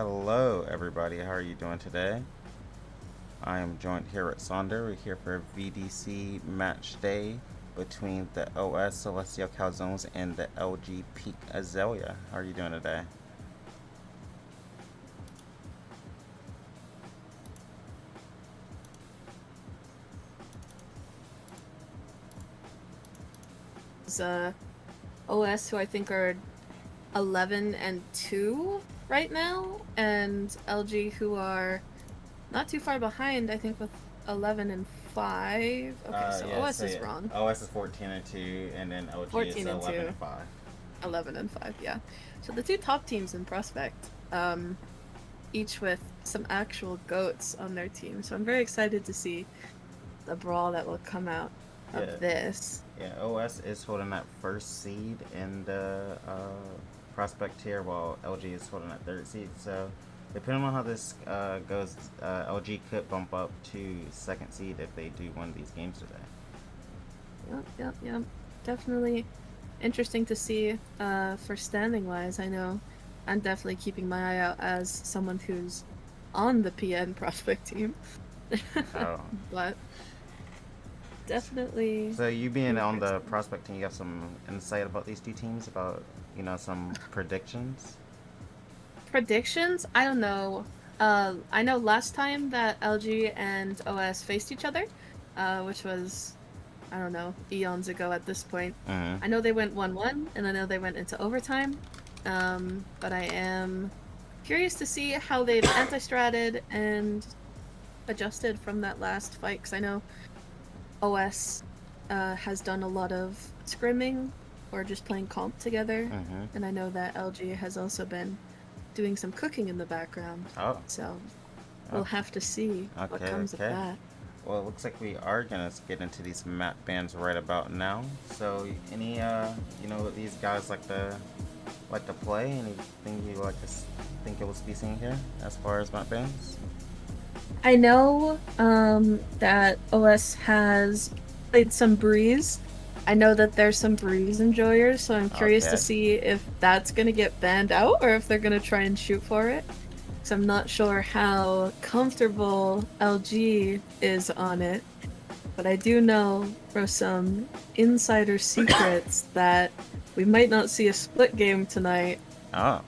Hello, everybody. How are you doing today? I am joined here with Sonder. We're here for VDC match day between the OS Celestial Calzones and the LG Peak Azalea. How are you doing today? Is OS, who I think are 11 and 2 right now, and LG, who are not too far behind, I think, with 11 and 5. Okay, so Yeah, OS so is yeah, wrong. OS is 14 and 2, and then LG is 14 and 11 2, and 5. 11 and 5, yeah. So the two top teams in Prospect, each with some actual GOATs on their team. So I'm very excited to see the brawl that will come out Yeah, of this. yeah. OS is holding that first seed in the prospect tier, while LG is holding that third seed. So, depending on how this goes, LG could bump up to second seed if they do win these games today. Yep. Definitely interesting to see for standing wise. I know I'm definitely keeping my eye out as someone who's on the PN prospect team. Oh, But definitely so you being on the interesting. prospect team, you got some insight about these two teams, about some predictions. Predictions? I don't know. I know last time that LG and OS faced each other, which was, I don't know, eons ago at this point. Mm-hmm. I know they went 1-1, and I know they went into overtime. But I am curious to see how they've anti-stratted and adjusted from that last fight, because I know OS has done a lot of scrimming or just playing comp together, Mm-hmm. and I know that LG has also been doing some cooking in the background. Oh. So we'll Okay. have to see what Okay. comes of Okay. that. Well, it looks like we are gonna get into these map bans right about now. So, any what these guys like to play? Anything you like to think it was be seen here as far as map bans? I know that OS has played some Breeze. I know that there's some Breeze enjoyers, so I'm curious to Okay. see if that's gonna get banned out or if they're gonna try and shoot for it. So I'm not sure how comfortable LG is on it, but I do know from some insider secrets that we might not see a split game tonight. Oh.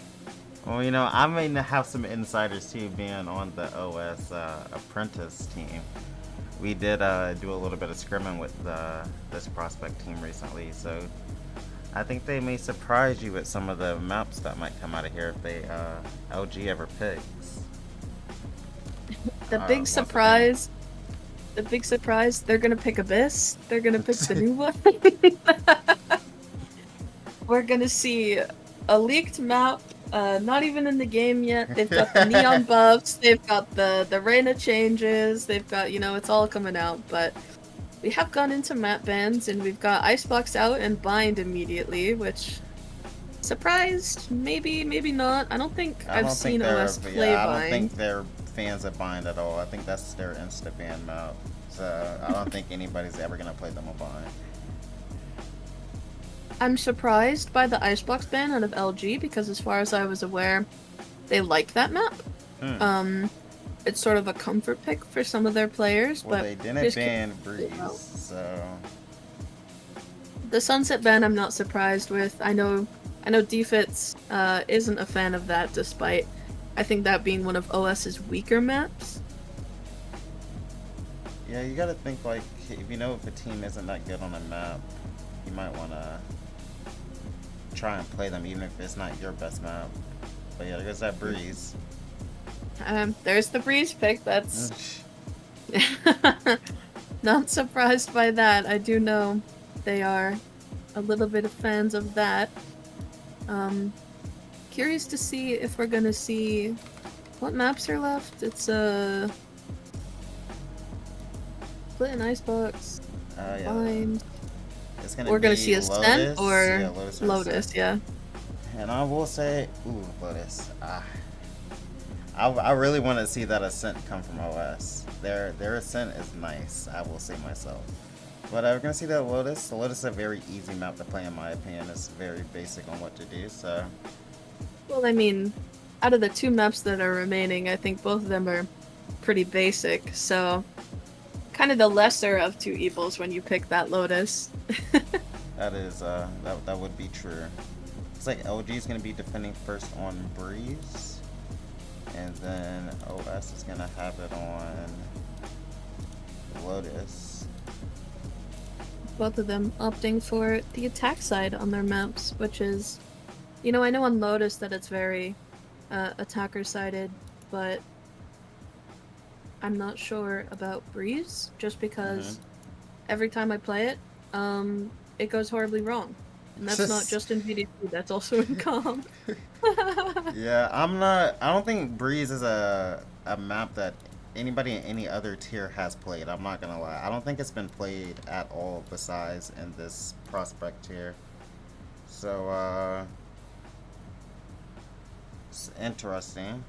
Well, I may have some insiders too, being on the OS apprentice team. We did do a little bit of scrimming with this prospect team recently, so I think they may surprise you with some of the maps that might come out of here if they LG ever picks The big once again. surprise the big surprise, they're gonna pick Abyss. They're gonna pick the new one. We're gonna see a leaked map, not even in the game yet. They've got the neon buffs, they've got the Reyna changes, they've got, it's all coming out, but we have gone into map bans and we've got Icebox out and Bind immediately, which surprised, maybe not. I don't think I I've don't think seen they're, OS play yeah, I don't Bind. think they're fans of Bind at all. I think that's their insta ban map. So I don't think anybody's ever gonna play them on Bind. I'm surprised by the Icebox ban out of LG because as far as I was aware, they like that map. Hmm. Um, it's sort of a comfort pick for some of their players, Well, but they didn't just ban curious Breeze, about. so The Sunset ban I'm not surprised with. I know Defits isn't a fan of that, despite I think that being one of OS's weaker maps. yeah, you gotta think like if if a team isn't that good on a map, you might wanna try and play them even if it's not your best map. But yeah, there's that Breeze. There's the Breeze pick. That's Mm. not surprised by that. I do know they are a little bit of fans of that. Um, Curious to see if we're gonna see what maps are left. It's Split and Icebox, Yeah, Bind. it's gonna We're gonna be see Ascent Lotus. Yeah, or Lotus or Ascent. Lotus, yeah. And I will say, ooh, Lotus. I really want to see that Ascent come from OS. Their Ascent is nice. I will say myself. But we're gonna see that Lotus. The Lotus is a very easy map to play in my opinion. It's very basic on what to do. So Well, I mean, out of the two maps that are remaining, I think both of them are pretty basic. So kind of the lesser of two evils when you pick that Lotus. That is that would be true. It's like LG is gonna be defending first on Breeze, and then OS is gonna have it on Lotus. Both of them opting for the attack side on their maps, which is, you know, I know on Lotus that it's very attacker sided, but I'm not sure about Breeze just because every time I play it, it goes horribly wrong. And that's not just in VDC, that's also in comp. Yeah, I don't think Breeze is a map that anybody in any other tier has played. I'm not gonna lie. I don't think it's been played at all besides in this prospect tier. So it's interesting.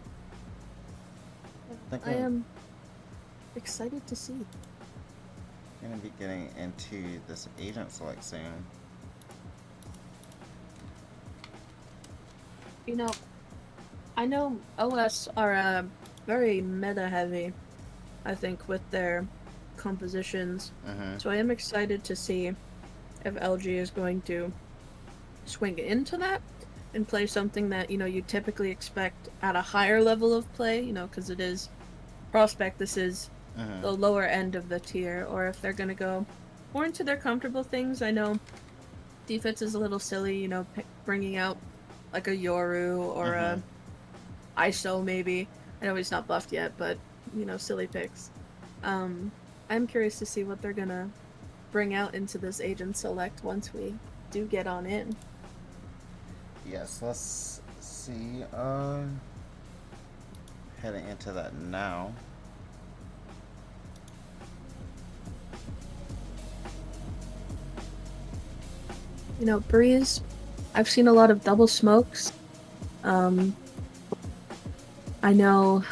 I am excited to see. Gonna be getting into this agent select soon. You know, I know OS are very meta heavy, I think, with their compositions. So I am excited to see if LG is going to swing into that and play something that, you know, you typically expect at a higher level of play, you know, because it is prospect, this is the lower end of the tier, or if they're going to go more into their comfortable things. I know defense is a little silly, you know, bringing out like a Yoru or a ISO maybe. I know he's not buffed yet, but, you know, silly picks. I'm curious to see what they're going to bring out into this agent select once we do get on in. Yes, let's see. Heading into that now. You know, Breeze, I've seen a lot of double smokes. I know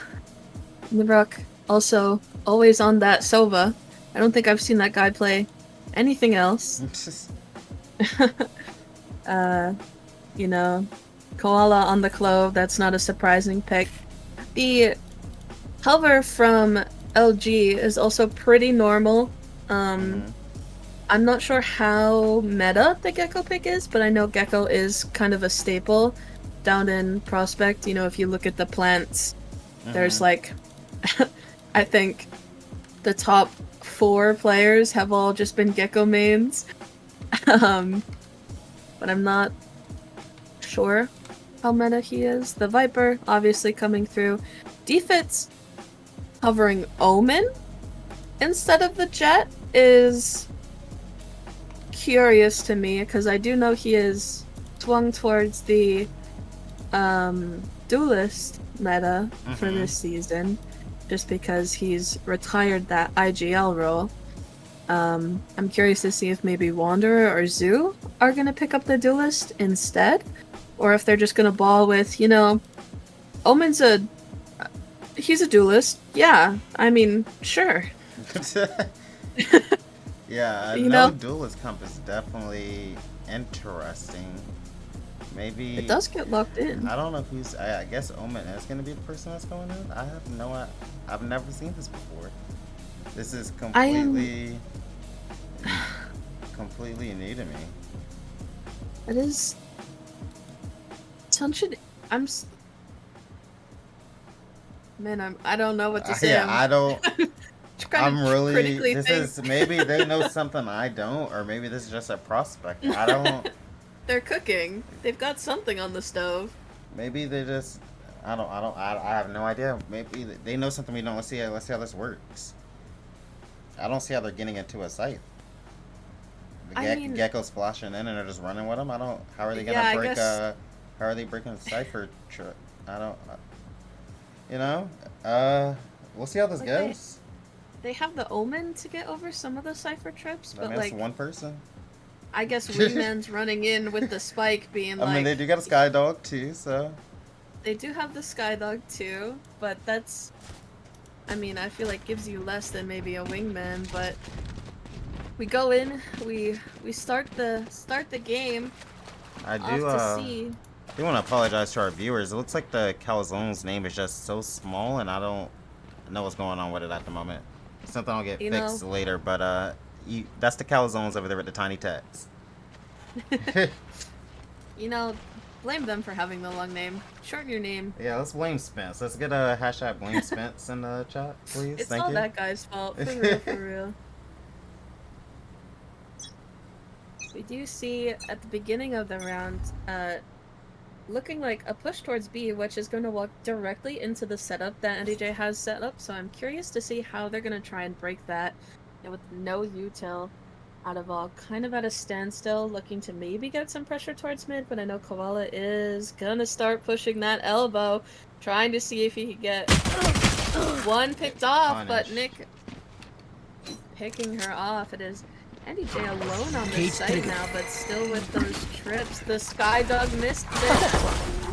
Nibrook also always on that Sova. I don't think I've seen that guy play anything else. You know, Koala on the Clove, that's not a surprising pick. The hover from LG is also pretty normal. I'm not sure how meta the Gecko pick is, but I know Gecko is kind of a staple down in Prospect. You know, if you look at the plants, there's like, I think the top 4 players have all just been Gecko mains. But I'm not sure how meta he is. The Viper, obviously coming through. Defense hovering Omen instead of the Jet is curious to me, because I do know he is swung towards the duelist meta for this season, just because he's retired that IGL role. I'm curious to see if maybe Wanderer or Zoo are going to pick up the duelist instead, or if they're just going to ball with, you know, Omen's he's a duelist. Yeah, I mean, sure. Yeah, You no know? duelist comp is definitely interesting. Maybe It does get locked in. I don't know who's. I guess Omen is gonna be the person that's going in. I have no. I've never seen this before. This is completely, completely new to me. It is. I don't know what to say. Yeah, I don't. I'm really. This think. is maybe they know something I don't, or maybe this is just a prospect. I don't. They're cooking. They've got something on the stove. Maybe they just. I have no idea. Maybe they know something we don't. Let's see how this works. I don't see how they're getting into a site. The Gecko's flashing in and they're just running with them. I don't. How are they gonna break? How are they breaking the cipher? I don't. You know. We'll see how this goes. They have the Omen to get over some of the cipher trips, but that's one person. I guess Wingman's running in with the spike being like. I mean, they do got a Sky Dog too, so. They do have the Skydog too, but that's. I mean, I feel like gives you less than maybe a Wingman, but we go in, we start the game. I do. Off to see. do want to apologize to our viewers. It looks like the Calzones name is just so small, and I don't know what's going on with it at the moment. Something will get fixed later, but that's the Calzones over there with the tiny text. You know, blame them for having the long name. Shorten your name. Yeah, let's blame Spence. Let's get a hashtag blame Spence in the chat, please. It's Thank all you. that guy's fault. For real, for real. We do see at the beginning of the round, looking like a push towards B, which is going to walk directly into the setup that NDJ has set up. So I'm curious to see how they're going to try and break that. And with no util out of all, kind of at a standstill, looking to maybe get some pressure towards mid, but I know Koala is going to start pushing that elbow, trying to see if he can get one picked off, but Nick picking her off. It is NDJ alone on this site now, but still with those trips. The Skydog missed it,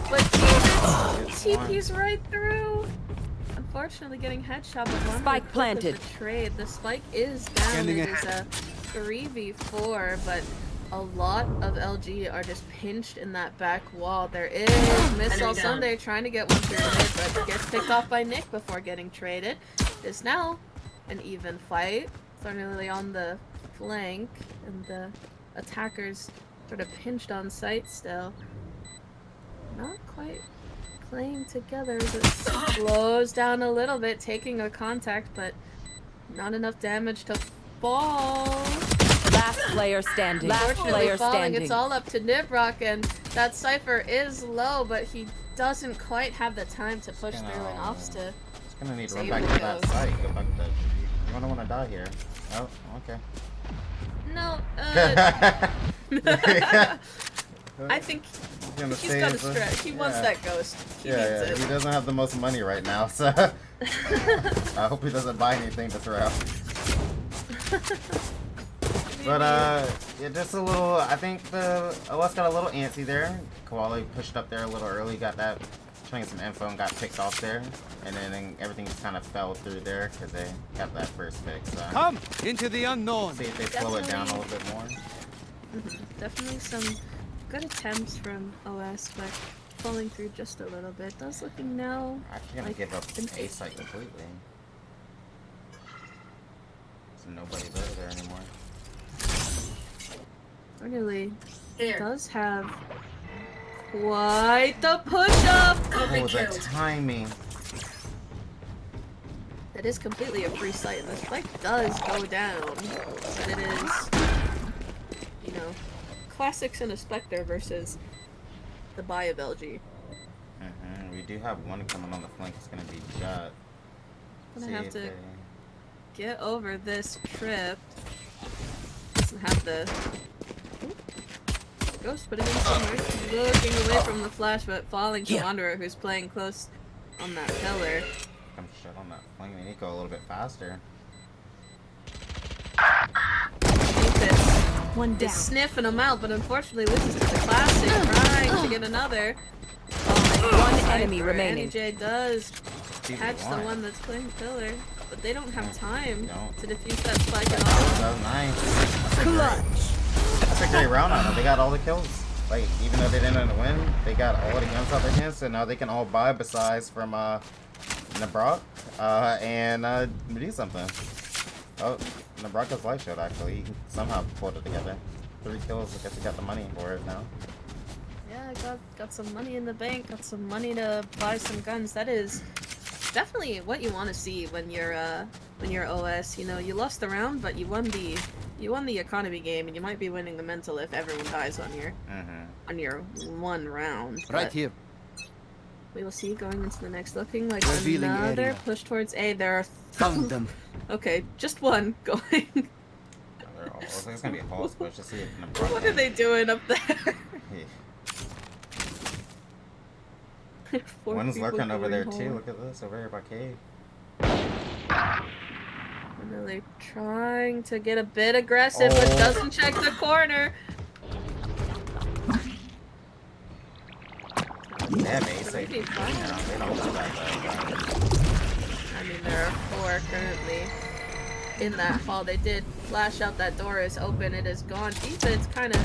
but TP's right through. Unfortunately, getting headshot, but one spike planted. The trade. The spike is down. It is a 3v4, but a lot of LG are just pinched in that back wall. There is Miss All Sunday trying to get one through mid, but gets picked off by Nick before getting traded. It's now an even fight. Thornley on the flank, and the attackers sort of pinched on site still. Not quite playing together as it slows down a little bit, taking a contact, but not enough damage to fall. Last player standing. Last player standing. It's all up to Nibrock, and that Cypher is low, but he doesn't quite have the time to push through and offs to. It's gonna need to run back to that site. Go back to. You don't want to die here. Oh, okay. No, I think he's got a stretch. He wants that ghost. He needs it. He doesn't have the most money right now, so I hope he doesn't buy anything to throw. But yeah, just a little. I think the OS got a little antsy there. Koala pushed up there a little early, got that, trying some info, and got picked off there, and then everything just kind of fell through there because they got that first pick. So come into the unknown. See if they slow it down a little bit more. Definitely some good attempts from OS, but falling through just a little bit. Does looking now. Actually gonna give up A site completely. There's nobody there anymore. Really does have quite the push-up! Oh, the timing. It is completely a free site, and the spike does go down. But it is, you know, classics in a Spectre versus the buy of LG. We do have one coming on the flank. It's gonna be Jut. Gonna have to get over this trip. Doesn't have the Ghost putting in somewhere. Looking away from the flash, but falling to Wanderer, who's playing close on that pillar. I'm shut on that flank. They need to go a little bit faster. One down. Sniffing him out, but unfortunately loses to the classic, trying to get another. One enemy remaining. NJ does catch the one that's playing pillar, but they don't have time to defuse that spike at all. So nice. That's a great round on them. They got all the kills. Like, even though they didn't win, they got all the guns out their hands, so now they can all buy besides from Nabrock and do something. Oh, Nabrock has life shield actually. He somehow pulled it together. 3 kills. I guess he got the money for it now. Yeah, got some money in the bank. Got some money to buy some guns. That is definitely what you want to see when you're OS. You know, you lost the round, but you won the economy game, and you might be winning the mental if everyone dies on your one round. Right here. We will see going into the next. Looking like Revealing another area. push towards A. There are Found them. Okay, just one going. It's gonna be a false push to see if Nabrock. What are they doing up there? One's lurking over there too. Look at this over here by cave. Really trying to get a bit aggressive, but doesn't check the corner. Yeah, basically. They don't do that though. I mean, there are 4 currently in that hall. They did flash out. That door is open. It is gone. Defense kind of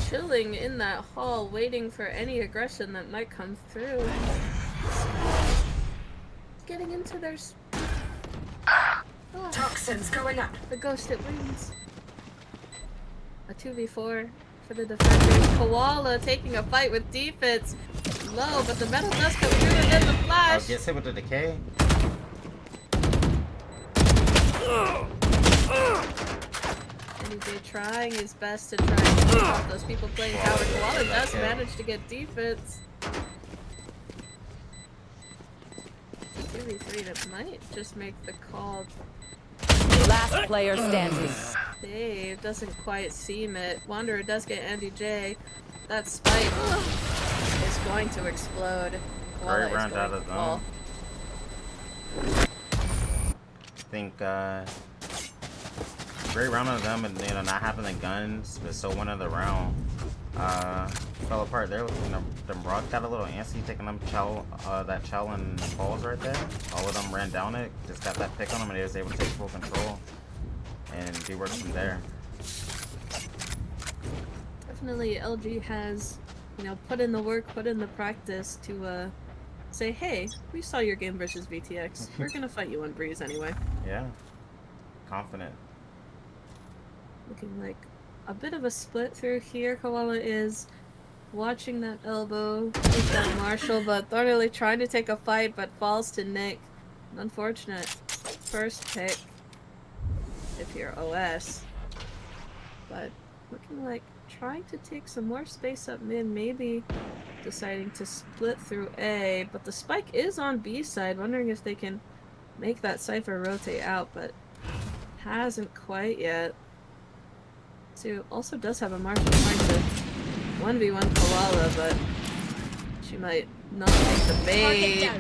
chilling in that hall, waiting for any aggression that might come through. Getting into their... Toxins going up. The ghost, it wins. A 2v4 for the defenders. Koala taking a fight with defense. Low, but the metal does come through and then the flash. Gets hit with the decay. NJ trying his best to try and keep off those people playing tower. Koala does manage to get defense. 2v3 that might just make the call. Last player standing. Dave doesn't quite seem it. Wanderer does get Andy J. That spike is going to explode. Koala Right round out of fall. I think great round of them, and not having the guns, but still winning the round. Fell apart there. Them Brock got a little antsy taking them that chow and balls right there. All of them ran down it, just got that pick on them, and they was able to take full control and do work from there. Definitely LG has, put in the work, put in the practice to say, hey, we saw your game versus VTX. We're gonna fight you on Breeze anyway. Yeah. Confident. Looking like a bit of a split through here. Koala is watching that elbow with that Marshall, but thoroughly trying to take a fight, but falls to Nick. An unfortunate first pick if you're OS. But looking like trying to take some more space up mid, maybe deciding to split through A, but the spike is on B side. Wondering if they can make that Cypher rotate out, but hasn't quite yet. Sue also does have a Marshall trying to 1v1 Koala, but she might not make the bait.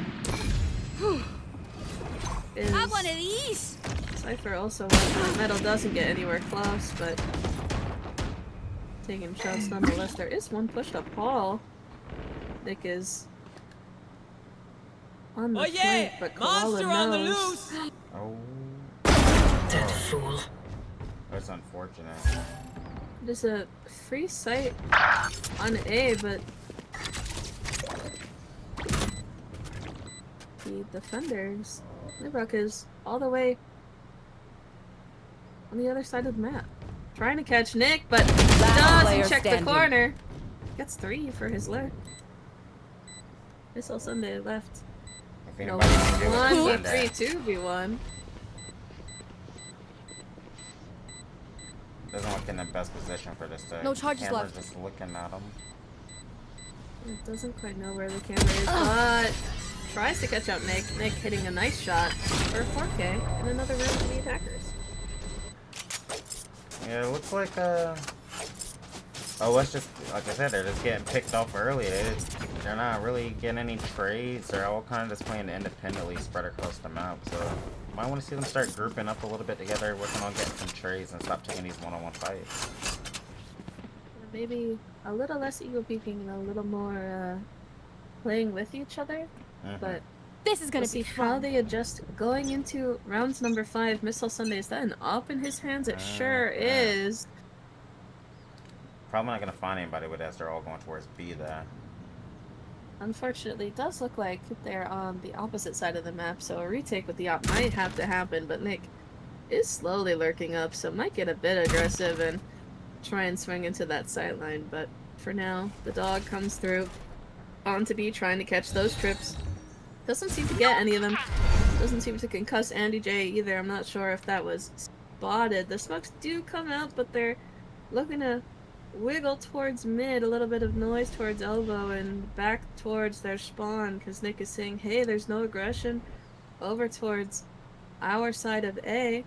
Have one of these. Cypher also wants metal, doesn't get anywhere close, but taking shots nonetheless. There is one pushed up hall. Nick is on the flank, but Koala knows. On the loose. Oh. That fool. That's unfortunate. There's a free sight on A, but the defenders, Librock is all the way on the other side of the map. Trying to catch Nick, but doesn't check the corner. Gets 3 for his lurk. Missile Sunday left. If No, anybody can do it, 1v3, Sunday. 2v1. Doesn't look in the best position for this thing. No charges Camera's left. just looking at him. It doesn't quite know where the camera is, but tries to catch up Nick. Nick hitting a nice shot for 4K in another round for the attackers. Yeah, it looks like OS just, like I said, they're just getting picked off early. They're not really getting any trades. They're all kind of just playing independently, spread across the map. So you might want to see them start grouping up a little bit together, working on getting some trades, and stop taking these one-on-one fights. Maybe a little less ego peeking and a little more playing with each other. But This is gonna we'll see how they adjust going into rounds number 5. Missile Sunday, is that an op in his hands? It sure is. Probably not going to find anybody with us. They're all going towards B there. Unfortunately, it does look like they're on the opposite side of the map, so a retake with the op might have to happen, but Nick is slowly lurking up, so might get a bit aggressive and try and swing into that sideline, but for now, the dog comes through onto B, trying to catch those trips. Doesn't seem to get any of them. Doesn't seem to concuss Andy J either. I'm not sure if that was spotted. The smokes do come out, but they're looking to wiggle towards mid, a little bit of noise towards elbow, and back towards their spawn, because Nick is saying, hey, there's no aggression over towards our side of A.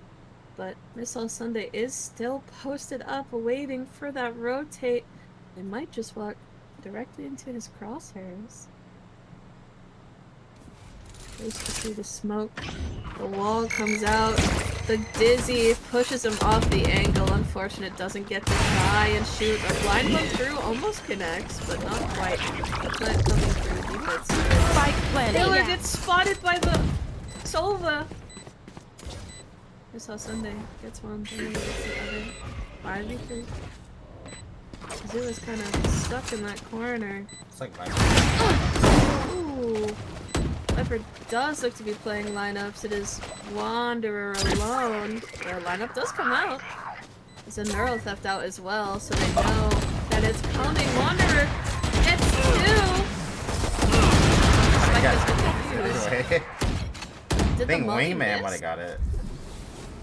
But Missile Sunday is still posted up, waiting for that rotate. They might just walk directly into his crosshairs. Goes to see the smoke. The wall comes out. The Dizzy pushes him off the angle. Unfortunate, doesn't get to try and shoot. A blind one through almost connects, but not quite. The plant coming through defense. Spike planted. Taylor gets spotted by the Sova. This how Sunday gets one, and then gets the other. 5v3. Zoo is kind of stuck in that corner. It's like Viper. Ooh. Viper does look to be playing lineups. It is Wanderer alone. The lineup does come out. There's a Neuro Theft out as well, so they know that it's coming. Wanderer gets 2! Spike is confused. I think Molly Wingman miss? might have got it.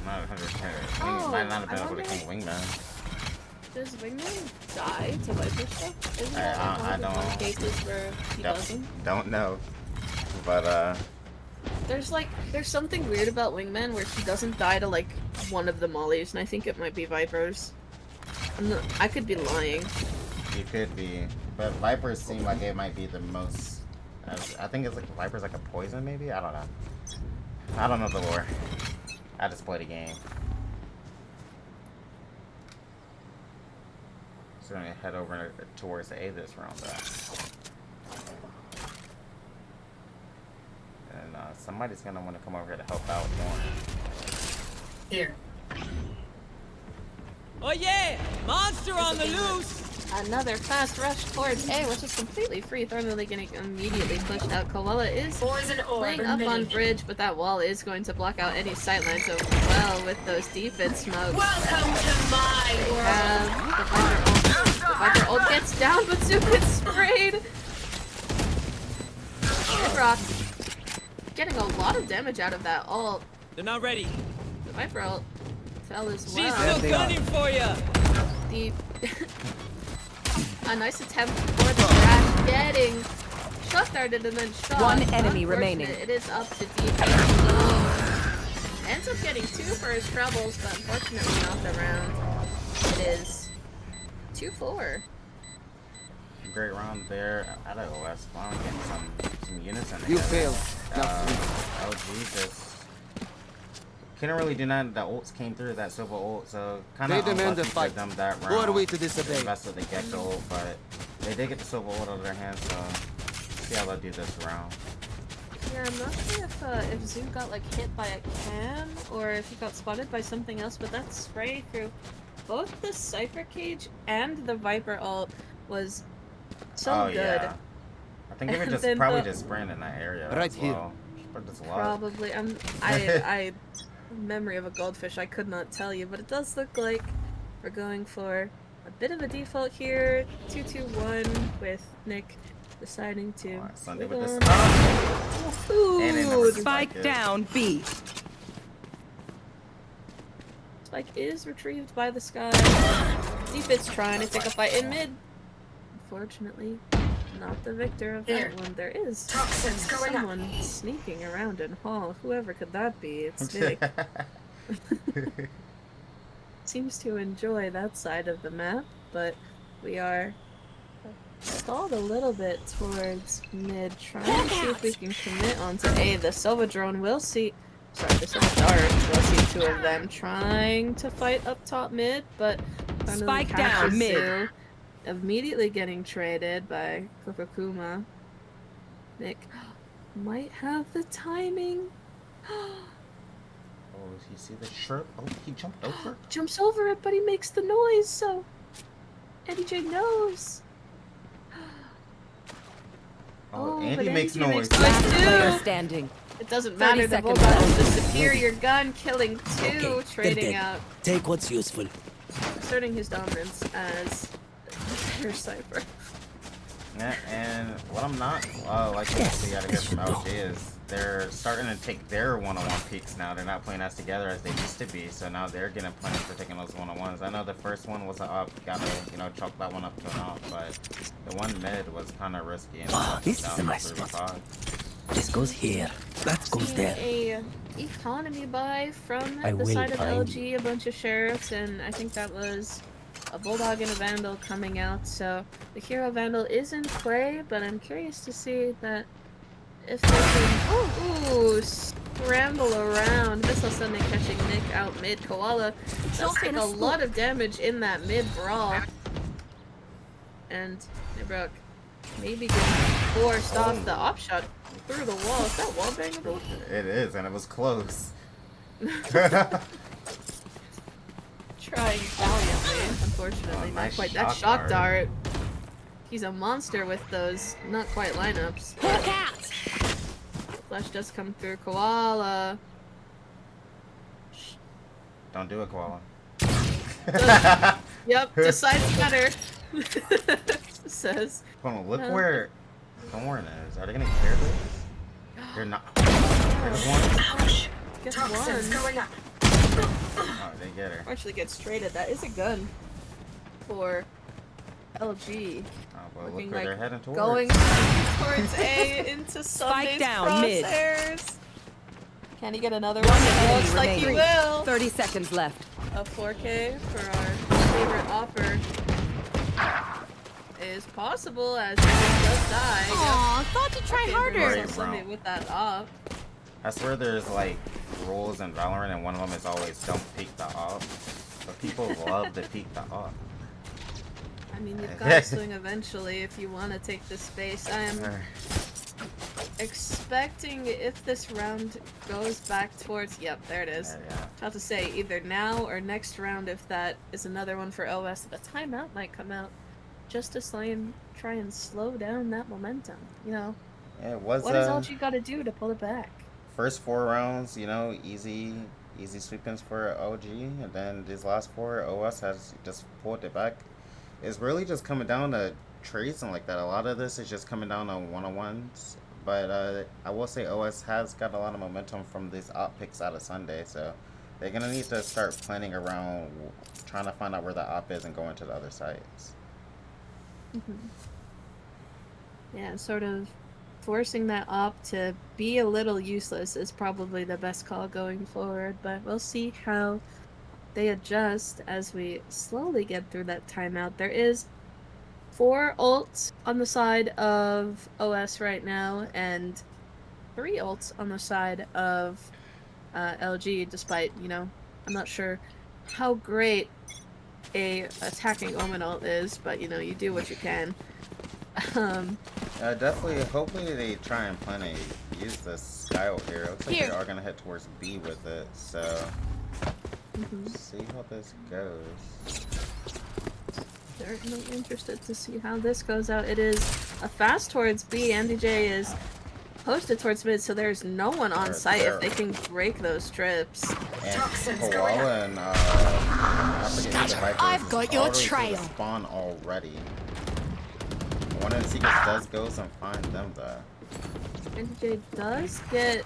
Not 100%. Oh, Might not have been I able to wonder- king Wingman. Does Wingman die to Viper stuff? Isn't I that like one don't- of the cases where he doesn't? Don't know. But, There's something weird about Wingman where he doesn't die to like one of the mollies, and I think it might be Vipers. I could be lying. you could be. But Vipers seem like it might be the most... I think it's like Viper's like a poison, maybe? I don't know. I don't know the lore. I just played a game. So we're gonna head over towards A this round, though. And somebody's gonna want to come over here to help out more. Here. Oh yeah! Monster on the loose! Another fast rush towards A, which is completely free. Thornley getting immediately pushed out. Koala is Poison orb playing up on emitted. bridge, but that wall is going to block out any sightlines so well with those defense smokes. Welcome to my world. The Viper ult gets down, but Zoom gets sprayed. Rock getting a lot of damage out of that ult. They're not ready. The Viper ult fell as She's well. still gunning for you. The a nice attempt for the crash, getting shot darted and then shot. One enemy remaining. It is up to DP. Ends up getting 2 for his troubles, but unfortunately not the round. It is 2-4. Great round there out of OS. Wow, getting some units in there. You failed. LG just couldn't really do nothing. The ults came through, that silver ult, so kind of They demand unlucky a fight. for them that round. Who are we to disobey? Invested the Gecko ult, but they did get the silver ult out of their hands, so see how they'll do this round. Yeah, I'm not sure if Zoom got like hit by a can or if he got spotted by something else, but that spray through both the Cypher Cage and the Viper ult was so good. Yeah. I think they were And just then probably the- just spraying in that area Right as here. well. But just a lot. Probably. I memory of a goldfish, I could not tell you, but it does look like we're going for a bit of a default here. 2-2-1 with Nick deciding to Alright, Sunday move with on. the stop. And they never Ooh, Spike it. down B. Spike is retrieved by the sky. Defense trying to take a fight in mid. Unfortunately, not the victor of Here. that one. There is Toxins going up. someone sneaking around in hall. Whoever could that be? It's Nick. Seems to enjoy that side of the map, but we are stalled a little bit towards mid, trying to see if we can commit onto A. The Silva drone will see. Sorry, the Silva dart will see 2 of them trying to fight up top mid, but finally Spike down catches mid. Sue, immediately getting traded by Kokokuma. Nick might have the timing. Oh, you see the shirt? Oh, he jumped over? Jumps over it, but he makes the noise, so Eddie J knows. Oh, but Andy makes Andy noise. Last Two. player standing. It doesn't 30 matter, the seconds Bulldog left. is the superior gun, killing 2, Okay, trading then out, take what's useful. asserting his dominance as the better Cypher. Yeah, and what I'm not liking to see out of here from LG is they're starting to take their one-on-one peaks now. They're not playing as together as they used to be, so now they're getting punished for taking those one-on-ones. I know the first one was an up, gotta, chalk that one up to an up, but the one mid was kind of risky. And Oh, this down is a to nice 35. spot. This goes here. That goes there. A economy buy from I the will side of find LG, a bunch of sheriffs, and I think that was a Bulldog and a Vandal coming out, so the Hero Vandal is in play, but I'm curious to see that if they can scramble around. Missile suddenly catching Nick out mid. Koala does take a lot of damage in that mid brawl. And Nibrook maybe getting forced off the op shot through the wall. Is that wall bangable? It is, and it was close. trying valiantly. Unfortunately, not nice quite. That shock shock dart. He's a monster with those not quite lineups. Flash does come through. Koala. Don't do it, Koala. Yep, decides better. Says. Hold on, look where Thorn is. Are they gonna clear this? They're not. There's one. Ouch. Gets Toxins one. going up. Oh, they get her. Actually gets traded. That is a gun for LG. Oh, well, Looking look where they're like heading towards. going towards A into Sunday's down, mid. crosshairs. Can he get another one? It looks like he remaining. will. 30 seconds left. A 4K for our favorite offer is possible as he does die. Aw, thought to try harder. Sunday with that op. I swear there's like rules in Valorant, and one of them is always don't peek the op. But people love to peek the op. I mean, you've got to swing eventually if you want to take this space. I am expecting if this round goes back towards... Yep, there it is. Yeah. Tough to say, either now or next round if that is another one for OS. The timeout might come out just to try and slow down that momentum, you know? Yeah, it was What is all you got to do to pull it back? first 4 rounds, you know, easy sweepings for OG, and then these last 4, OS has just pulled it back. It's really just coming down to trades and like that. A lot of this is just coming down on one-on-ones. But I will say OS has got a lot of momentum from these op picks out of Sunday, so they're gonna need to start planning around trying to find out where the op is and going to the other sites. Yeah, sort of forcing that op to be a little useless is probably the best call going forward, but we'll see how they adjust as we slowly get through that timeout. There is 4 ults on the side of OS right now, and 3 ults on the side of LG, despite, you know, I'm not sure how great a attacking Omen ult is, but, you know, you do what you can. Definitely, hopefully they try and plan to use the Sky ult here. It looks like they are going to head towards B with it, so see how this goes. Certainly interested to see how this goes out. It is a fast towards B. MDJ is posted towards mid, so there's no one on site if they can break those trips. And Koala and I forget who the Viper is, I've got your already trail. to the spawn already. One of the secrets does goes and find them though. MDJ does get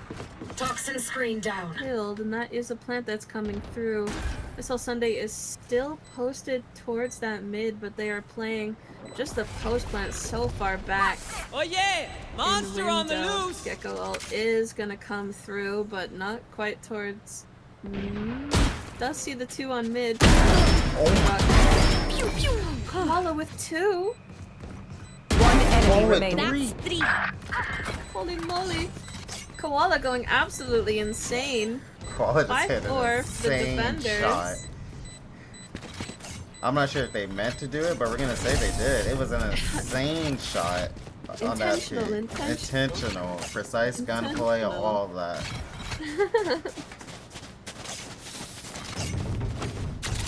Toxin screen down. killed, and that is a plant that's coming through. Missile Sunday is still posted towards that mid, but they are playing just the post plant so far back. Oh yeah! Monster on the window. loose! Gecko ult is gonna come through, but not quite towards. Does see the 2 on mid. Pew pew! Koala with 2. One enemy with remaining. 3. Holy moly! Koala going absolutely insane. Koala just hit 5-4 an for the insane defenders. shot. I'm not sure if they meant to do it, but we're gonna say they did. It was an insane shot on that Intentional, peak. Intentional, precise gunplay, all of that.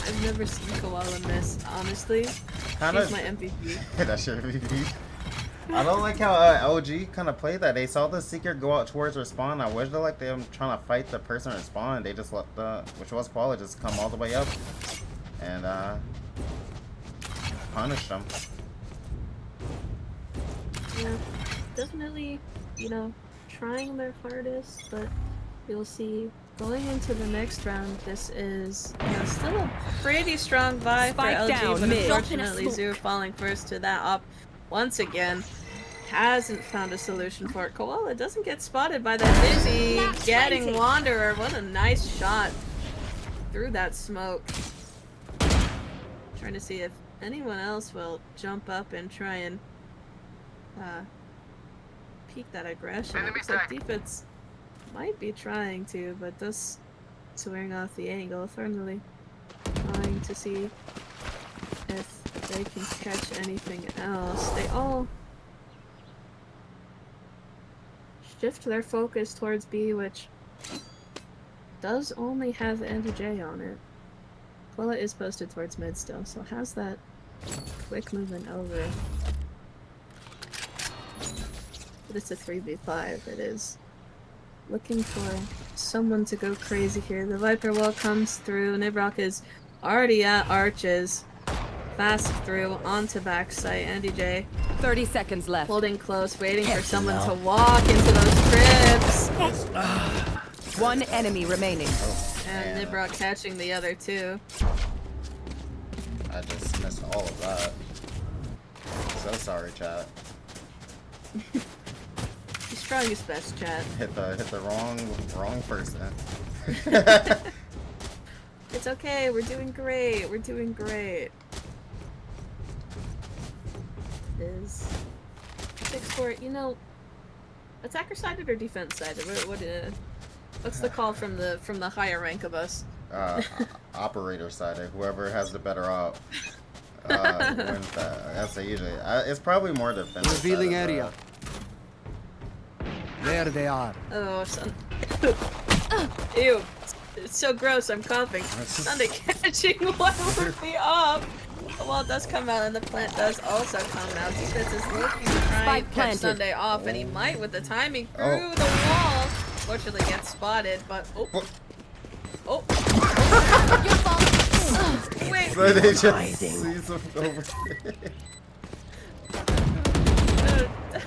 I've never seen Koala miss, honestly. Kinda, She's my MVP. That's your MVP. I don't like how LG kind of played that. They saw the Seeker go out towards respawn. I wish they like them trying to fight the person respawn. They just let the, which was Koala, just come all the way up and punish them. Yeah, definitely, you know, trying their hardest, but you'll see going into the next round, this is, you know, still a pretty strong vibe for Spike LG, down, but mid. unfortunately Zoo falling first to that op once again. Hasn't found a solution for it. Koala doesn't get spotted by that Dizzy, getting Wanderer. What a nice shot through that smoke. Trying to see if anyone else will jump up and try and peek that aggression. It looks like defense might be trying to, but does swing off the angle. Thornley trying to see if they can catch anything else. They all shift their focus towards B, which does only have NDJ on it. Quilla is posted towards mid still, so how's that quick movement over? But it's a 3v5, it is. Looking for someone to go crazy here. The Viper wall comes through. Nibrock is already at arches. Fast through onto backside. Andy J 30 seconds left. holding close, waiting for someone to walk into those cribs. One enemy remaining. And Nibrock catching the other two. I just missed all of that. So sorry, chat. He's trying his best, chat. Hit the wrong person. It's okay, we're doing great. We're doing great. Is 6-4, you know, attacker sided or defense sided? What's the call from the higher rank of us? Operator sided. Whoever has the better op wins that. That's usually. It's probably more defensive. Revealing sided, area. There they are. Oh, son. Ew. It's so gross, I'm coughing. Sunday catching one with the up. The wall does come out and the plant does also come out. Defense is looking to try and catch Sunday off, and he might with the timing through the wall. Fortunately gets spotted, but oh. Wait. So they just sees him over.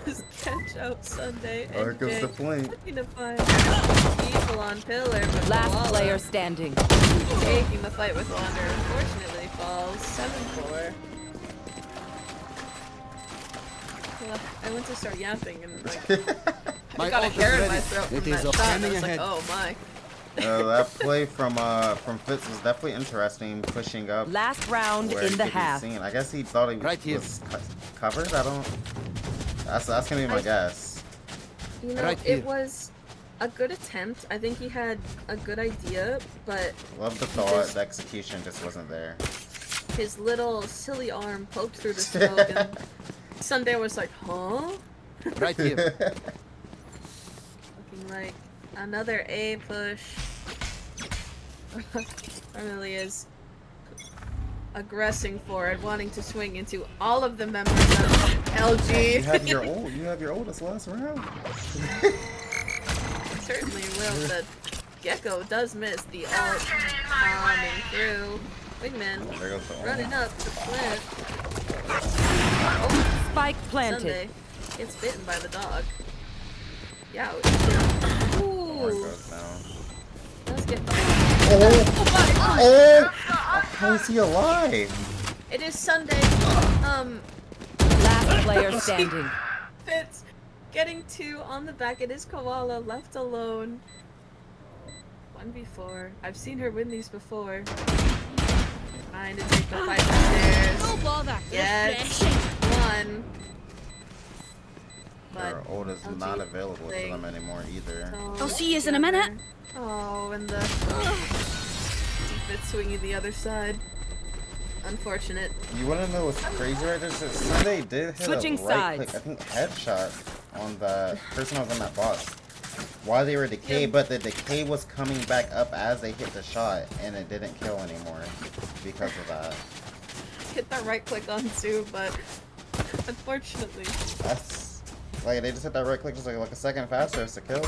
Does catch out Sunday. There goes the flank. Looking to find people on pillar, but Last Koala player standing. taking the fight with Wander. Unfortunately, he falls 7-4. Well, I went to start yapping and like I got a hair in my throat from that shot. And I was like, oh my. That play from Fitz was definitely interesting, pushing up. Last round where in he the could be half. seen. I guess he thought he was covered. I don't. That's gonna be my guess. You know, it was a good attempt. I think he had a good idea, but Love the thought. The execution just wasn't there. his little silly arm poked through the smoke, and Sunday was like, huh? Right here. Looking like another A push. Really is aggressing forward, wanting to swing into all of the members of LG. You have your oldest last round. Certainly will. The Gecko does miss the ult bombing through. Wingman There goes the running up to plant. Spike planted. Sunday gets bitten by the dog. Yeah. Or Ooh. goes down. Let's get the Oh! How is he alive? It is Sunday. Last player standing. Fitz getting 2 on the back. It is Koala left alone. 1v4. I've seen her win these before. Trying to take the fight upstairs. No bother. Yes. 1. Their But old is not available to them anymore either. I'll see you in a minute. Oh, and the Fitz swinging the other side. Unfortunate. You wanna know what's crazy right there? So Sunday did hit Switching a right click, sides. I think headshot on the person who was on that box while they were decayed, but the decay was coming back up as they hit the shot, and it didn't kill anymore because of that. Hit that right click on Sue, but unfortunately. That's like they just hit that right click just like a second faster. It's a kill.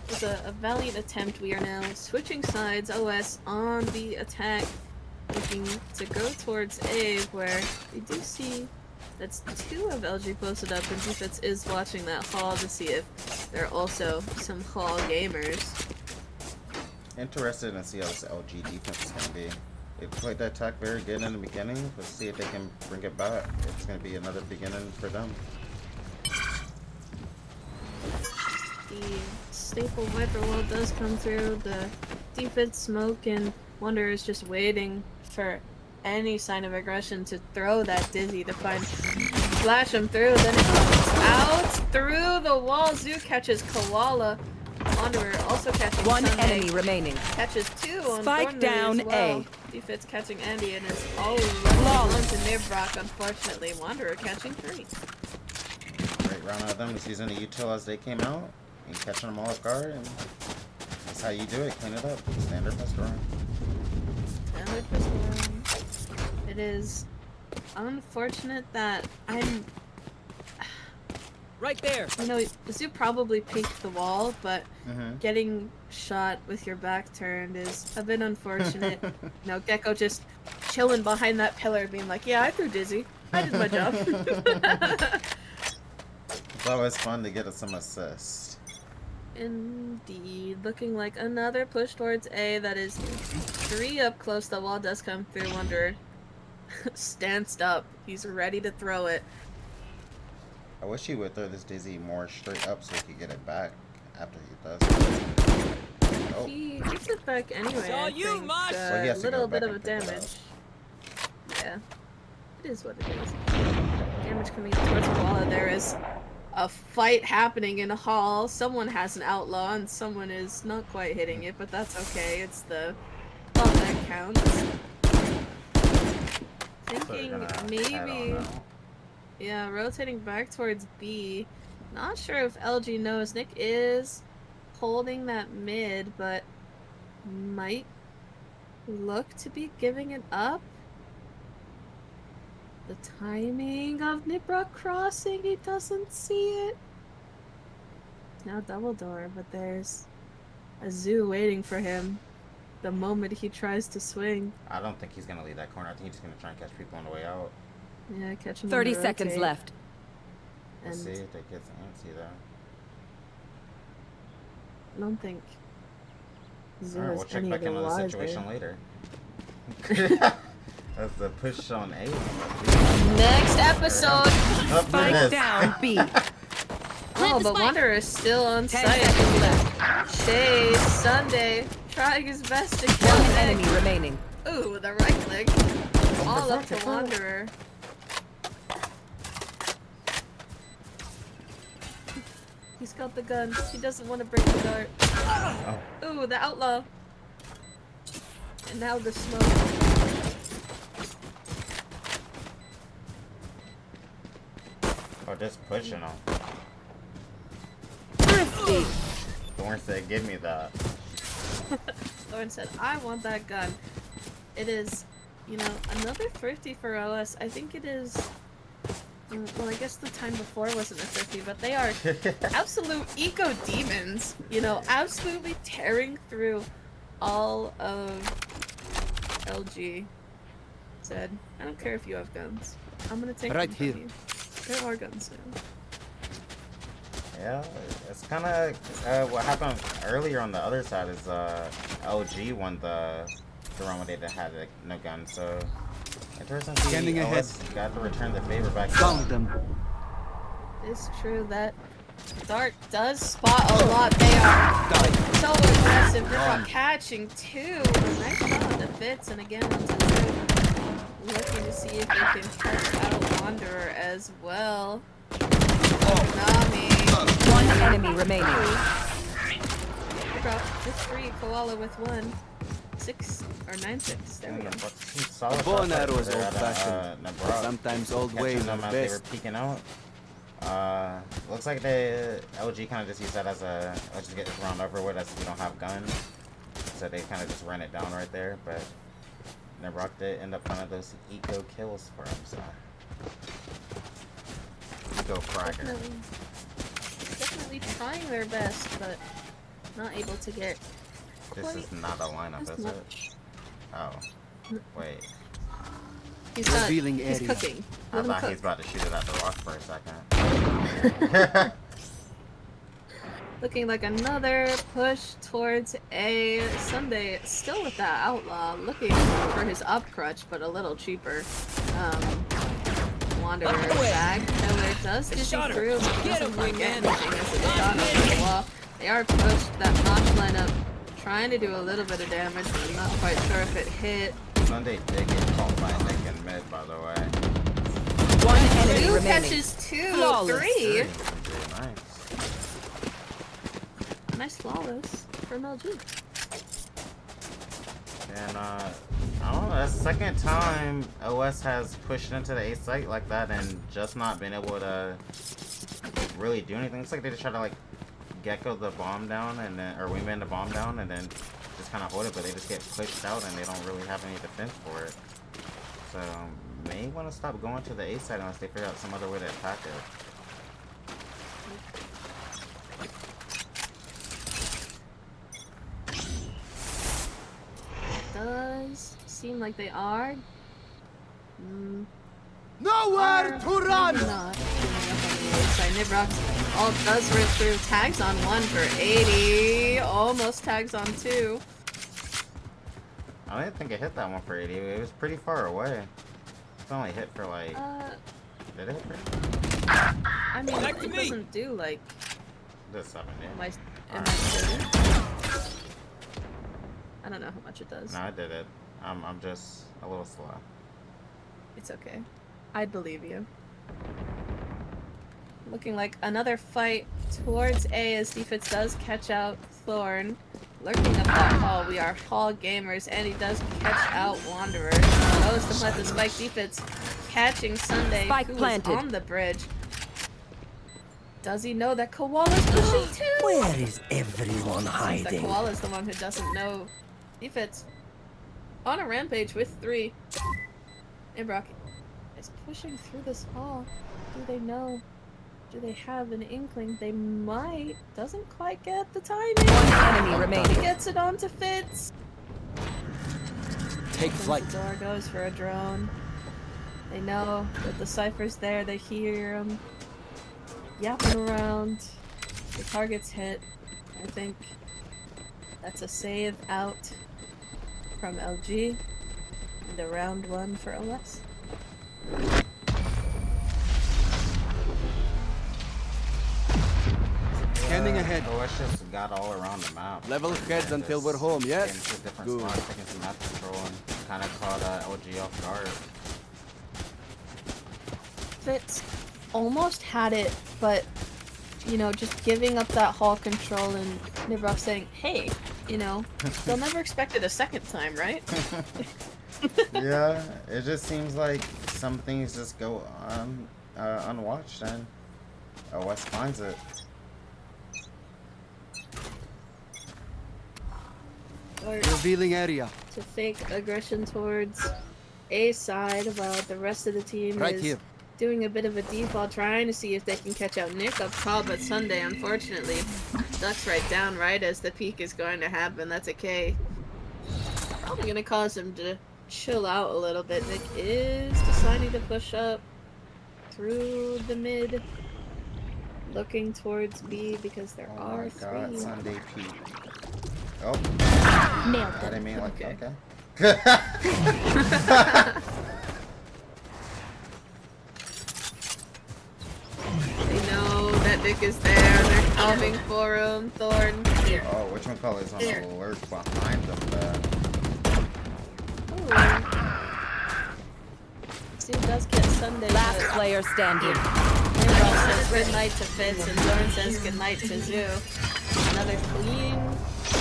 It was a valiant attempt. We are now switching sides. OS on the attack, looking to go towards A, where we do see that's 2 of LG posted up, and Defense is watching that hall to see if there are also some hall gamers. Interested in see how this LG defense is gonna be. They played the attack very good in the beginning. Let's see if they can bring it back. It's gonna be another beginning for them. The staple Viper wall does come through. The defense smoke, and Wonder is just waiting for any sign of aggression to throw that dizzy to flash him through. Then it comes out through the wall. Zoo catches Koala. Wanderer also catching One Sunday. enemy remaining. Catches 2 on Spike Thornberry down as well. A. Defense catching Andy, and it's all running to Nibrock, unfortunately. Wanderer catching 3. Great round out of them. Just using the util as they came out and catching them all off guard. And that's how you do it. Clean it up. Standard best run. Damage was one. It is unfortunate that I'm. Right there. You know, Zoo probably peeked the wall, but Mm-hmm. getting shot with your back turned is a bit unfortunate. You know, Gecko just chilling behind that pillar, being like, "Yeah, I threw Dizzy. I did my job." It's always fun to get some assist. Indeed, looking like another push towards A. That is 3 up close. The wall does come through. Wanderer stanced up. He's ready to throw it. I wish he would throw this Dizzy more straight up so he could get it back after he does it. Oh. He gets it back anyway. Saw I you, think. Mosh! So he has to go Little back bit of a and pick it damage. Yeah, it is what it is. Damage coming up towards Koala. There is a fight happening in a hall. Someone has an outlaw and someone is not quite hitting it, but that's okay. It's the all that counts. Thinking maybe, yeah, rotating back towards B. Not sure if LG knows. Nick is holding that mid, but might look to be giving it up. The timing of Nibrock crossing, he doesn't see it. It's now double door, but there's a Zoo waiting for him the moment he tries to swing. I don't think he's gonna leave that corner. I think he's just gonna try and catch people on the way out. Yeah, catch him. 30 seconds left. Let's And see if they get some antsy though. I don't think Zoo Alright, is we'll check any back of in the on the wiser. situation later. That's the push on A. Next episode. Up for this. Spike down B. Oh, but Wanderer is still on 10 site. seconds left. Shay Sunday trying his best to kill One Nick. enemy remaining. Ooh, the right click. All up to Wanderer. He's got the gun. He doesn't want to break the dart. Oh. Ooh, the outlaw. And now the smoke. Or just pushing him. Thrifty. Thorn said, give me that. Thorn said, I want that gun. It is, you know, another thrifty for OS. I think it is. Well, I guess the time before wasn't a thrifty, but they are absolute eco demons. You know, absolutely tearing through all of LG. Said, I don't care if you have guns. I'm gonna take Right them from here. you. There are guns now. Yeah, it's kind of what happened earlier on the other side is LG won the round when they had no gun, so interesting to see Scanning OS got to return the favor back. Found them. It's true that Dart does spot a lot. They are so aggressive. They're not catching two. Nice shot on the Fitz, and again on two. Looking to see if they can catch out Wanderer as well. Nami. One enemy remaining. Drop the 3. Koala with 1. 6 or 9-6. There we go. Solid Bow and shots arrow is there at, old-fashioned. Nabrak. Sometimes old Catching ways are them as they were best. peeking out. Looks like the LG kind of just used that as a let's just get this round over with as we don't have guns. So they kind of just ran it down right there, but Nabrak did end up finding those eco kills for him. So eco fragger. Definitely trying their best, but not able to get. This is not a lineup, as is it? much. Oh, wait. He's not. Revealing He's area. cooking. I Let him thought cook. he's about to shoot it at the rock for a second. Looking like another push towards A. Sunday still with that outlaw, looking for his up crutch, but a little cheaper. Wanderer back. Nowhere does dizzy through, but he doesn't quite get anything as it's shot off the wall. They are pushed that notch lineup, trying to do a little bit of damage, but I'm not quite sure if it hit. Sunday did get caught by Nick and mid, by the way. One enemy 2 remaining. catches 2, Flawless. 3. Nice. Nice flawless from LG. And I don't know, that's the second time OS has pushed into the A site like that and just not been able to really do anything. It's like they just try to like gecko the bomb down and then, or wingman the bomb down and then just kind of hold it, but they just get pushed out and they don't really have any defense for it. So may want to stop going to the A side unless they figure out some other way to attack it. Does seem like they are. Nowhere to run! Maybe not. Nibrox all does rip through. Tags on 1 for 80. Almost tags on 2. I didn't think it hit that one for 80. It was pretty far away. It's only hit for like. Did it hit for 80? I mean, Back to it me. doesn't do like. Just 7, yeah. Am I I don't know how much it does. No, I did it. I'm just a little slow. It's okay. I believe you. Looking like another fight towards A as Defense does catch out Thorn. Lurking up that hall. We are hall gamers, and he does catch out Wanderer. Goes to plant the spike. Defense catching Sunday, Spike who is planted. on the bridge. Does he know that Koala's pushing too? Where is everyone Seems that hiding? Koala's the one who doesn't know. Defense on a rampage with 3. Ibrock is pushing through this hall. Do they know? Do they have an inkling? They might. Doesn't quite get the timing. Enemy remaining. Gets it onto Fitz. Take flight. The door goes for a drone. They know that the Cypher's there. They hear him yapping around. The target's hit. I think that's a save out from LG. And a round 1 for OS. Scanning ahead. Oh, it's just got all around the map. Level heads until we're home, yes? Into different Good. spots, taking some map control and kind of caught LG off guard. Fitz almost had it, but you know, just giving up that hall control and Nibrock saying, "Hey, you know, they'll never expect it a second time, right?" Yeah, it just seems like some things just go unwatched and OS finds it. Or Revealing area. to fake aggression towards A side while the rest of the team Right is here. doing a bit of a default, trying to see if they can catch out Nick up top, but Sunday, unfortunately, ducks right down right as the peak is going to happen. That's a K. Probably going to cause him to chill out a little bit. Nick is deciding to push up through the mid, looking towards B because there Oh are my god, 3. Sunday Pete. Oh, Nailed I didn't mean like Okay. okay. They know that Nick is there. They're coming for him. Thorn. Oh, which one color is on the alert behind them? Ooh. Steve does get Sunday. Last but player standing. Randolph says good night to Fitz, and Thorn says good night to Zoo. Another clean,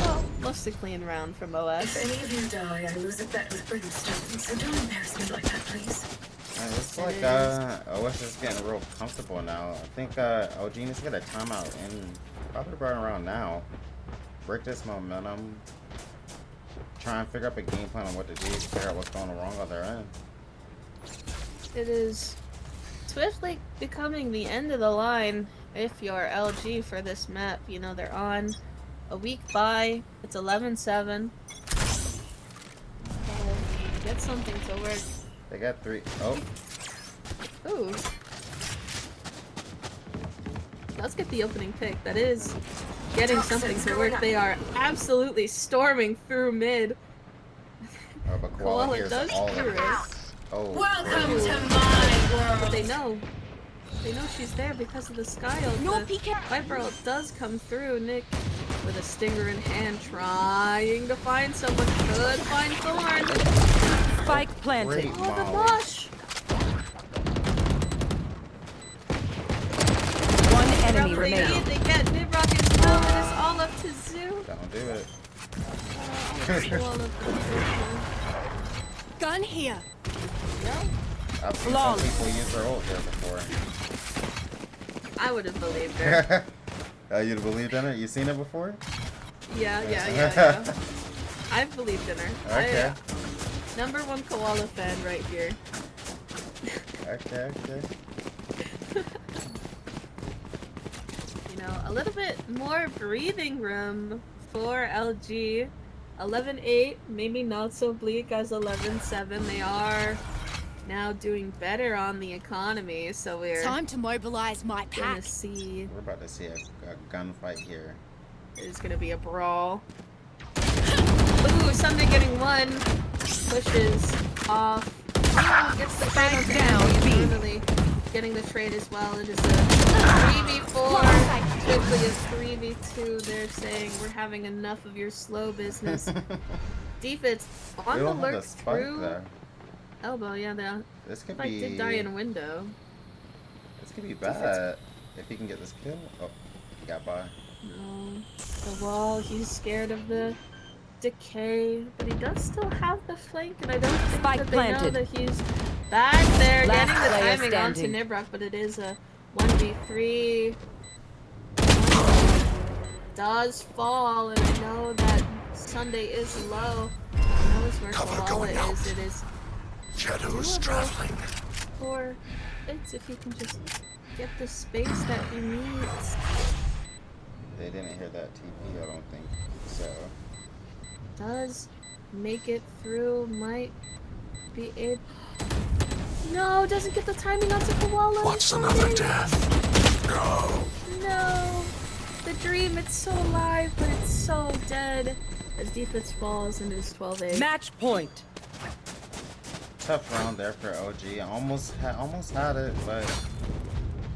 well, mostly clean round from If OS. any of you die, I lose a bet with Brimstone, so don't embarrass me like that, please. It's like OS is getting real comfortable now. I think OG needs to get a timeout in probably right around now. Break this momentum. Try and figure out a game plan on what to do. Figure out what's going wrong on their end. It is swiftly becoming the end of the line if you're LG for this map. You know, they're on a week bye. It's 11-7. Get something to work. They got 3. Oh, Ooh. Let's get the opening pick. That is getting something to work. They are absolutely storming through mid. oh but Koala Koala hears does all of hear this. it. Oh, Welcome great. to my But world. they know. They know she's there because of the Skyle. No The PK. Viper ult does come through. Nick with a stinger in hand, trying to find someone. Could find Thorn. Spike planted. Great Oh, the Molly. rush. One enemy They remaining. need to get Nibrock is low, and it's all up to Zoo. Don't do it. All up to Zoo. Gun here. I've seen some Flawless. people use their ult there before. I would have believed her. You believed in it? You seen it before? Yeah. I've believed in her. Okay. #1 koala fan right here. Okay. You know, a little bit more breathing room for LG. 11-8, maybe not so bleak as 11-7. They are now doing better on the economy, so we're Time to mobilize my gonna pack. see. We're about to see a gunfight here. There's gonna be a brawl. Ooh, Sunday getting one. Pushes off. Ooh, gets the trade onto Andy, and really getting the trade as well. It is a 3v4. Quickly a 3v2. They're saying we're having enough of your slow business. Defense on the lurk through there. elbow. Yeah, This could Spike be. did die in window. This could be bad if he can get this kill. Oh, he got by. No, the wall. He's scared of the decay, but he does still have the flank, and I don't think Spike that they planted. know that he's back there. Last Getting the player timing standing. onto Nibrock, but it is a 1v3. Does fall, and I know that Sunday is low. He knows where Koala is. It is Shadows doable traveling. for Fitz if he can just get the space that he needs. They didn't hear that TP, I don't think so. Does make it through, might be able. No, doesn't get the timing onto Koala. What's Sunday. another death? No. No, the dream, it's so alive, but it's so dead. As defense falls and it is 12-8. Match point. Tough round there for OG. Almost had it, but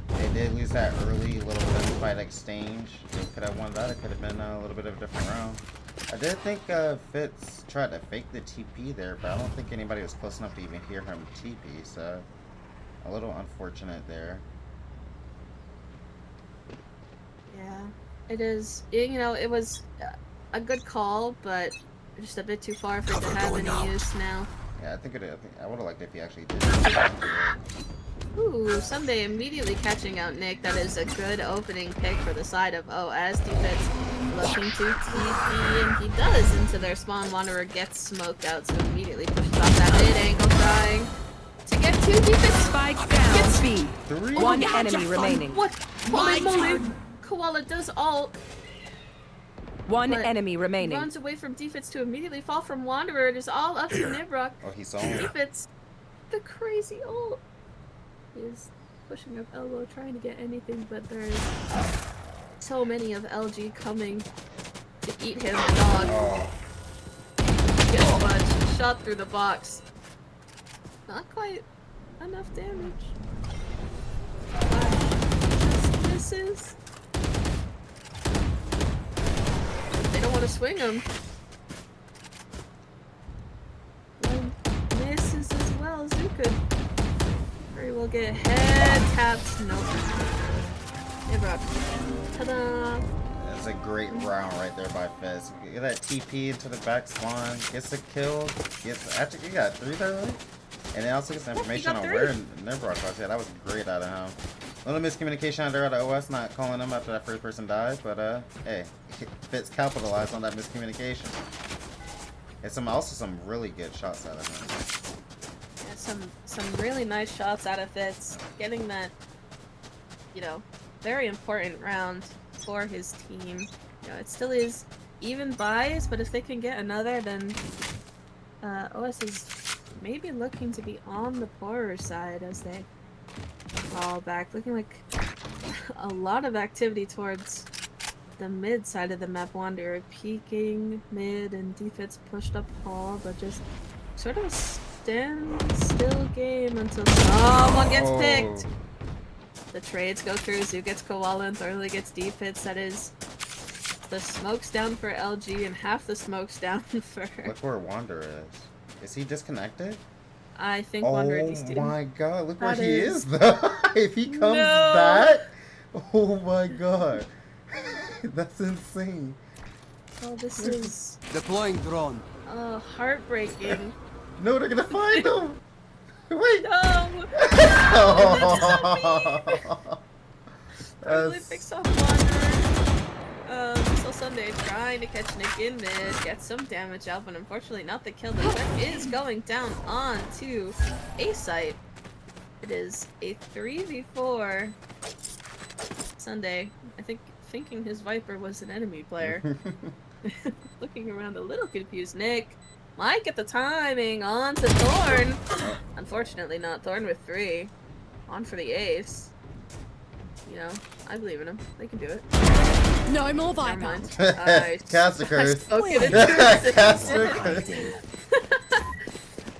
they did lose that early little fight exchange. They could have won that. It could have been a little bit of a different round. I did think Fitz tried to fake the TP there, but I don't think anybody was close enough to even hear him TP, so a little unfortunate there. Yeah, it is. You know, it was a good call, but just a bit too far for it to have any use now. Yeah, I think I would have liked if he actually did. Ooh, Sunday immediately catching out Nick. That is a good opening pick for the side of OS. Defense looking to TP, and he does into their spawn. Wanderer gets smoked out, so immediately pushes off that mid angle, trying to get two. Defense Spike down. B. Three. One enemy remaining. What? Holy moly! Koala does ult. One But enemy remaining. Runs away from defense to immediately fall from Wanderer. It is all up to Nibrock. Oh, he saw him. Defense, the crazy ult. He is pushing up elbow, trying to get anything, but there is so many of LG coming to eat him, dog. Oh, Gets much. Shot through the box. Not quite enough damage. Just misses. They don't want to swing him. One misses as well. Zuka very well get head tapped. Nope. Nibrock. Ta-da! that's a great round right there by Fizz. Get that TP into the back spawn, gets a kill, actually he got 3 there, right? And then also gets the information on where Nibrock was. Yeah, that was great out of him. A little miscommunication there out of OS, not calling him after that first person died, but hey, Fitz capitalized on that miscommunication. And also some really good shots out of him. Yeah, some really nice shots out of Fitz. Getting that, you know, very important round for his team. You know, it still is even buys, but if they can get another, then OS is maybe looking to be on the poorer side as they fall back. Looking like a lot of activity towards the mid side of the map. Wanderer peeking mid and defense pushed up hall, but just sort of a standstill game until someone gets picked. The trades go through. Zoo gets Koala and Thoroughly gets defense. That is the smokes down for LG and half the smokes down for. Look where Wanderer is. Is he disconnected? I think Wanderer Oh needs to. my god, look where That he is- is though. If he comes back, oh my god. That's insane. Oh, this is Deploying drone. heartbreaking. No, they're gonna find him. Wait. No! Oh. Thoroughly picks off Wanderer. So Sunday trying to catch Nick in mid, get some damage out, but unfortunately not the kill. The threat is going down on to A site. It is a 3v4. Sunday, I think, thinking his Viper was an enemy player. Looking around a little confused. Nick might get the timing on to Thorn. Unfortunately not. Thorn with 3. On for the ace. You know, I believe in him. They can do it. No more Never Viper. mind. Cast a curse. I spoke it into Cast a existence.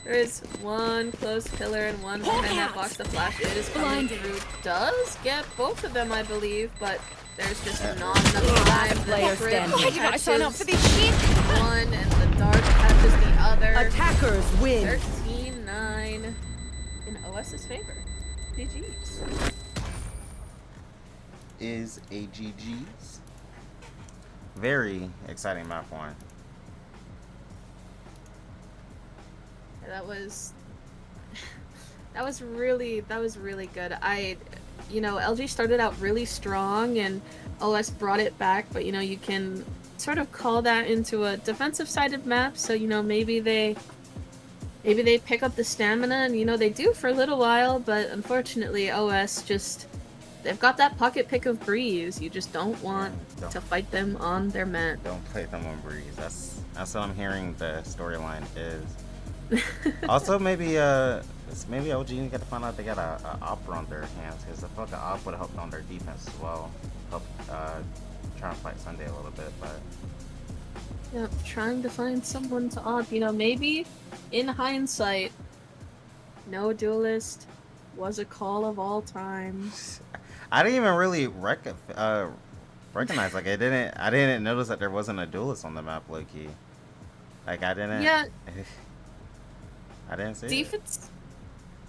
There is one close pillar and one behind that box. The flash is coming through. Does get both of them, I believe, but there's just not enough time. Player The standing. bridge Why did I sign up for catches this shit? one, and the dart catches the other. Attackers win. 13-9 in OS's favor. GG's. Is a GG's. Very exciting map one. That was really good. LG started out really strong and OS brought it back, but you can sort of call that into a defensive sided map, so maybe they pick up the stamina, and they do for a little while, but unfortunately OS they've got that pocket pick of Breeze. You just don't want to fight them on their mat. Don't play them on Breeze. That's what I'm hearing the storyline is. Also, maybe OG need to find out they got a opera on their hands, because I feel like an op would help on their defense as well. Help try and fight Sunday a little bit, but Yep, trying to find someone to op. Maybe in hindsight, no duelist was a call of all time. I didn't even really recognize. Like I didn't notice that there wasn't a duelist on the map, low key. Like I didn't. Yeah. I didn't see it. Defense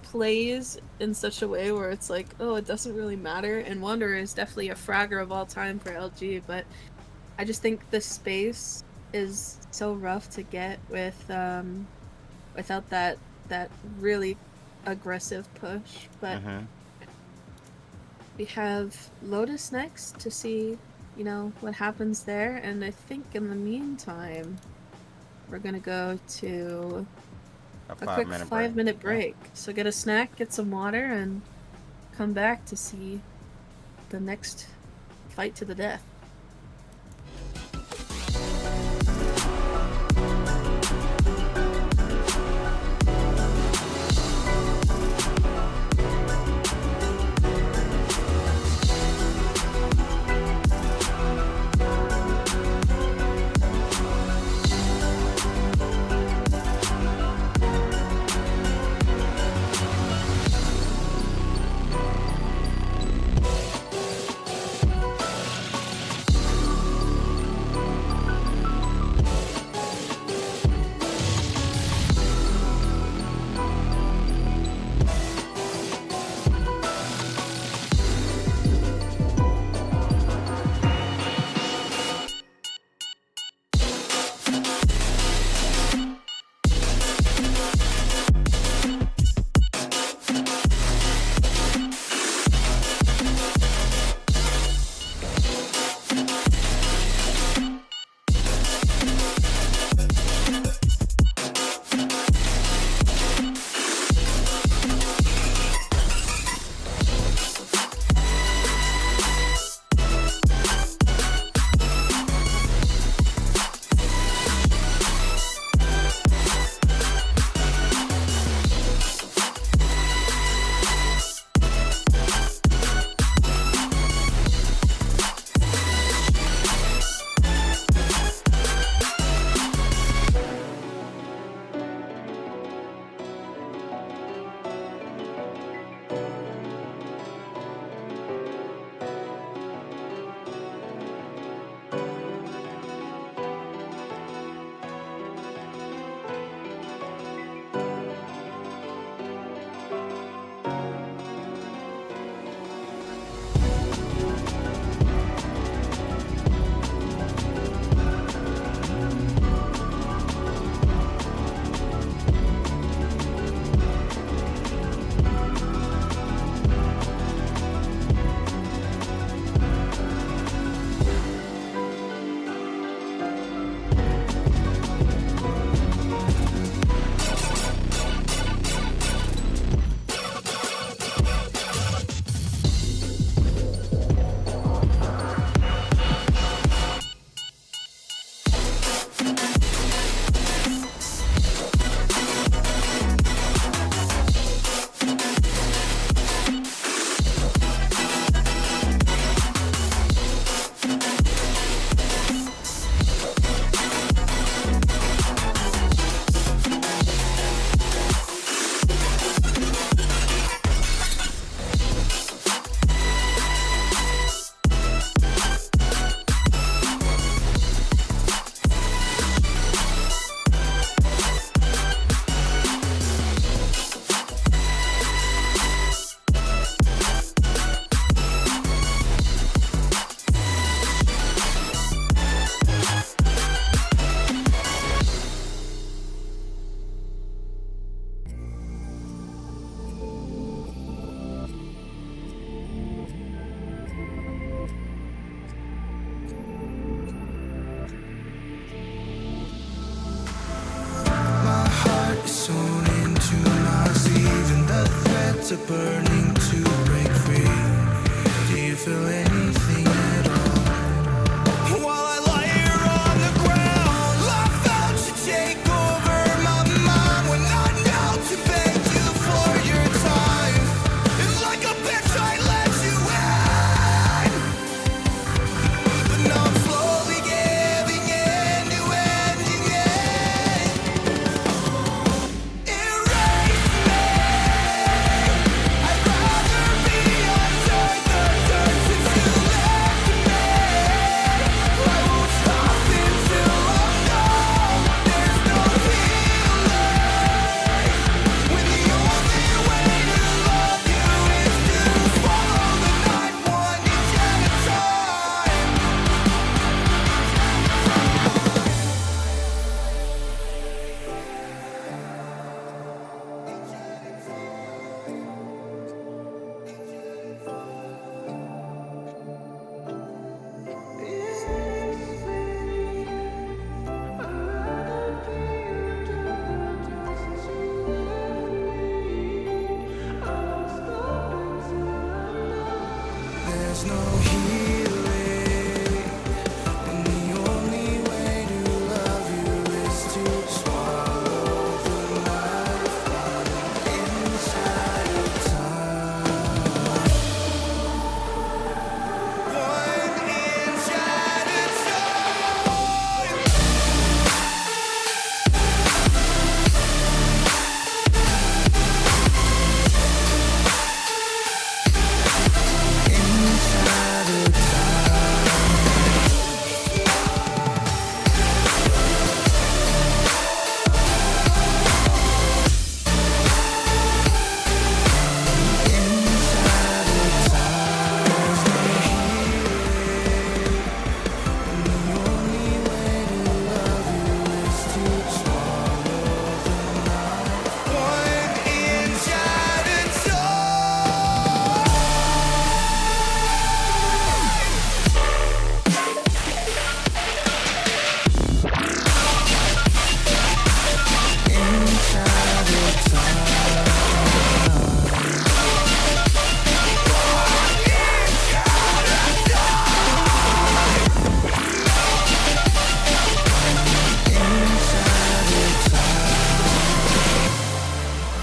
plays in such a way where it's like, oh, it doesn't really matter. And Wonder is definitely a fragger of all time for LG, but I just think the space is so rough to get with without that really aggressive push. But we have Lotus next to see, what happens there. And I think in the meantime, we're gonna go to a quick 5-minute break. So get a snack, get some water, and come back to see the next fight to the death. burning to break free. Do you feel anything at all? While I lie here on the ground, I felt you take over my mind. When I knelt to beg you for your time, it's like a bitch I let you in. But now I'm slowly giving in to ending it. Erase me. I'd rather be under the dirt since you left me. I won't stop until I'm done. There's no healing when the only way to love you is to swallow the night one inch at a time. There's no healing when the only way to love you is to swallow the knife inside of time. One inch at a time. I'd rather be under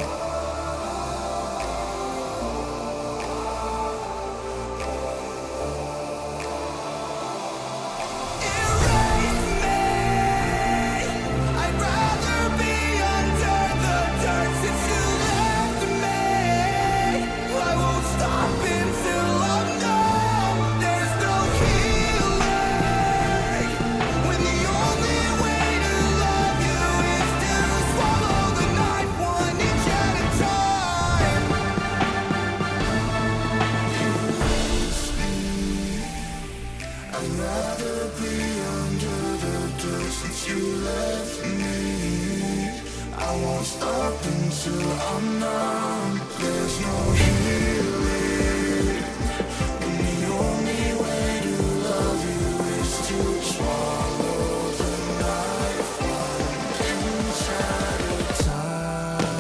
the dirt since you left me. I won't stop until I'm numb. There's no healing when the only way to love you is to swallow the knife one inch at a time. I'd rather be under the dirt since you left me. I won't stop until I'm numb. There's no healing when the only way to love you is to swallow the knife one inch at a time.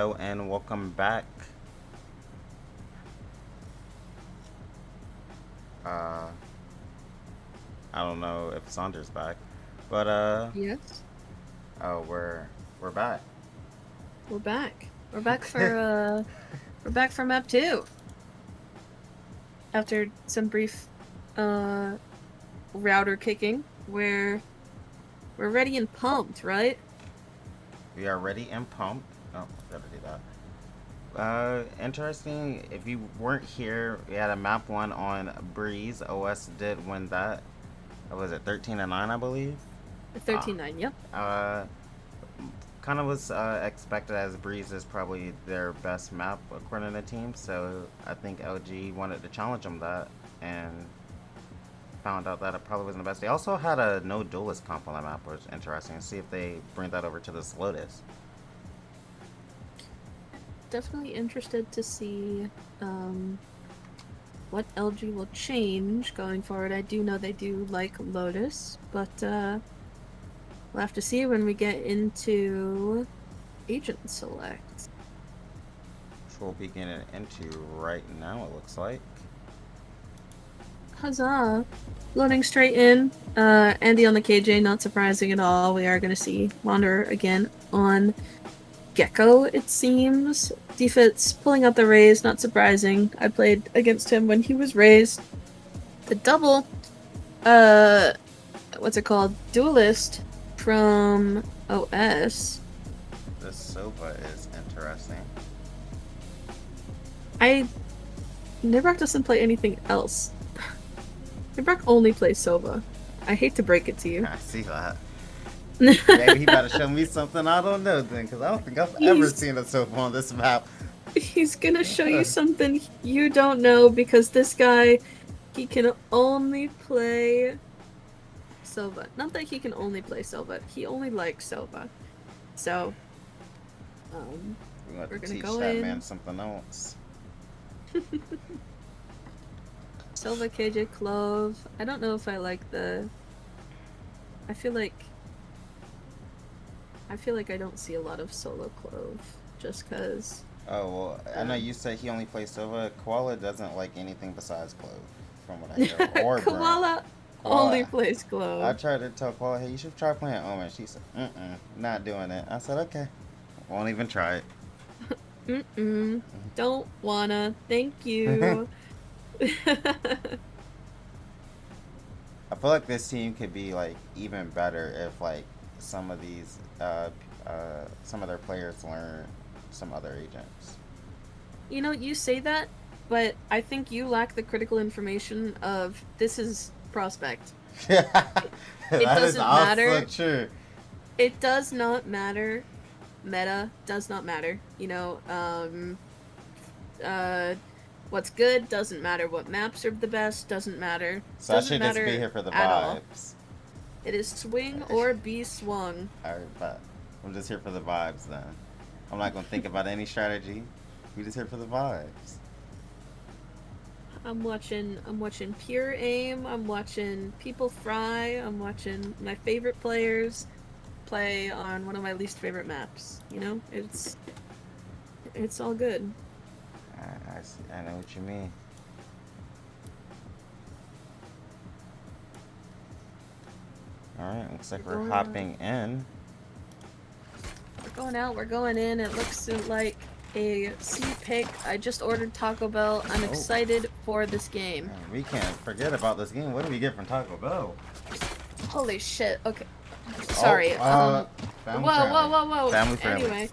Hello and welcome back. I don't know if Saunders back, but Yes. oh, we're back. We're back. We're back for we're back for map 2. After some brief router kicking, we're ready and pumped, right? We are ready and pumped. Oh, gotta do that. Interesting. If you weren't here, we had a map 1 on Breeze. OS did win that. What was it, 13-9, I believe? 13-9, yep. Kind of was expected, as Breeze is probably their best map according to the team. So I think LG wanted to challenge them that, and found out that it probably wasn't the best. They also had a no duelist comp on the map, which is interesting. See if they bring that over to this Lotus. Definitely interested to see what LG will change going forward. I do know they do like Lotus, but we'll have to see when we get into agent select. Which we'll be getting into right now, it looks like. Huzzah! Loading straight in. Andy on the KJ, not surprising at all. We are going to see Wanderer again on Gecko, it seems. Defense pulling out the raise, not surprising. I played against him when he was raised. The double, what's it called? Duelist from OS. This Sova is interesting. Nibrak doesn't play anything else. Nibrak only plays Sova. I hate to break it to you. I see that. Maybe he better show me something I don't know then, because I don't think I've ever seen a Sova on this map. He's gonna show you something you don't know, because this guy, he can only play Sova. Not that he can only play Sova, he only likes Sova. So, We're gonna teach go that in. man something else. Sova, KJ, Clove. I don't know if I like the... I feel like I don't see a lot of solo Clove, just cause... Oh, well, I know you said he only plays Sova. Koala doesn't like anything besides Clove, from what I hear. Or Brown. Koala only plays Clove. I tried to tell Koala, hey, you should try playing Omen. She said, not doing it. I said, okay. Won't even try it. Don't wanna. Thank you. I feel like this team could be, like, even better if, like, some of these, some of their players learn some other agents. You know, you say that, but I think you lack the critical information of this is Prospect. It doesn't matter. True. It does not matter. Meta does not matter. You know, what's good doesn't matter. What maps are the best doesn't matter. So Doesn't I should just matter be here for the at all. vibes. It is swing or be swung. Alright, but I'm just here for the vibes then. I'm not gonna think about any strategy. We just here for the vibes. I'm watching Pure Aim, I'm watching people fry, I'm watching my favorite players play on one of my least favorite maps. You know? It's all good. I see, I know what you mean. Alright, looks like we're hopping in. We're going out, we're going in. It looks like a C pick. I just ordered Taco Bell. I'm excited for this game. Man, we can't forget about this game. What do we get from Taco Bell? Holy shit. Okay. Sorry. Family Whoa. Family friendly. Anyway,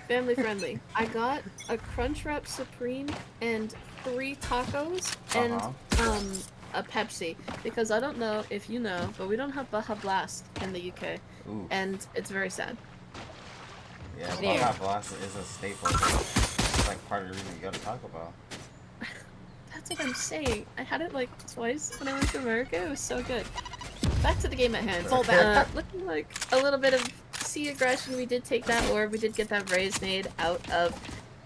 family friendly. I got a Crunchwrap Supreme and 3 tacos and a Pepsi, because I don't know if you know, but we don't have Baja Blast in the UK. Ooh. And it's very sad. Yeah, There. Baja Blast is a staple. It's like part of the reason you go to Taco Bell. That's what I'm saying. I had it like twice when I went to America. It was so good. Back to the game at hand. Looking like a little bit of C aggression. We did take that orb. We did get that raise nade out of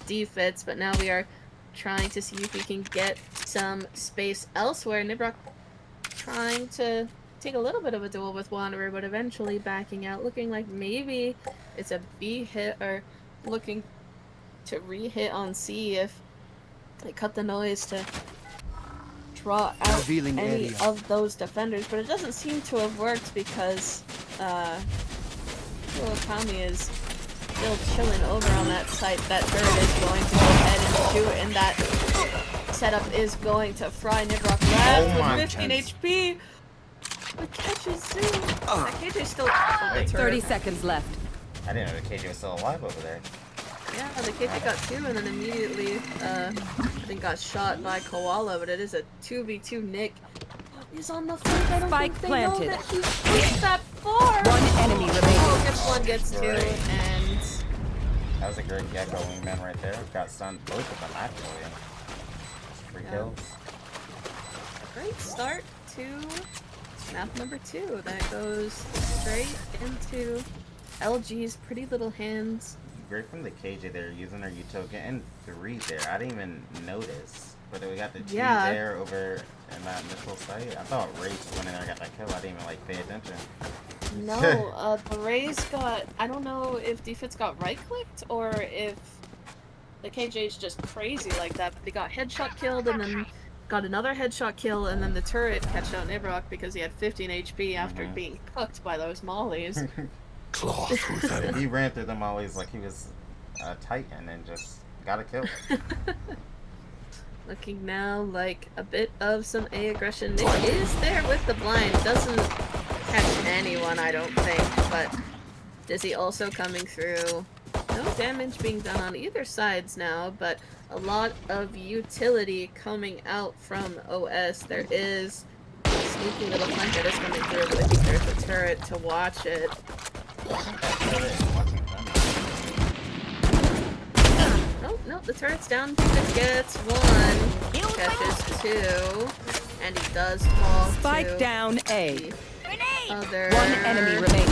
defense, but now we are trying to see if we can get some space elsewhere. Nibrak trying to take a little bit of a duel with Wanderer, but eventually backing out, looking like maybe it's a B hit, or looking to re-hit on C if they cut the noise to draw out Revealing any area. of those defenders, but it doesn't seem to have worked because Kami is still chilling over on that site. That turret is going to go ahead and shoot, and that setup is going to fry Nibrock left Oh my with 15 goodness. HP. But catches soon. That KJ's still on the turret. 30 seconds left. I didn't know the KJ was still alive over there. Yeah, the KJ got 2 and then immediately, I think got shot by Koala, but it is a 2v2 Nick. He's on the flank. I don't Spike think they know planted. that he's pushed that far. One enemy remaining. Oh, gets 1, gets 2, Great. and That was a great Gecko wingman right there. Got stunned both of them actually. Free Yeah. kills. a great start to map number 2. That goes straight into LG's pretty little hands. Great from the KJ there, using her util, getting 3 there. I didn't even notice. But then we got the 2 Yeah. there over in that initial site. I thought Race went in there and got that kill. I didn't even like pay attention. No, the Rays got, I don't know if Defense got right-clicked or if the KJ's just crazy like that, but they got headshot killed and then got another headshot kill, and then the turret catched out Nibrock because he had 15 HP after being cooked by those mollies. Claw through them. He ran through them always like he was a Titan and just got a kill. Looking now like a bit of some A aggression. Nick is there with the blind. Doesn't catch anyone, I don't think, but Dizzy also coming through. No damage being done on either sides now, but a lot of utility coming out from OS. There is a sneaky little flank that is coming through, but I think there's a turret to watch it. Oh, no, the turret's down. Defense gets 1, catches 2, and he does fall Spike to down A. the other One enemy remaining.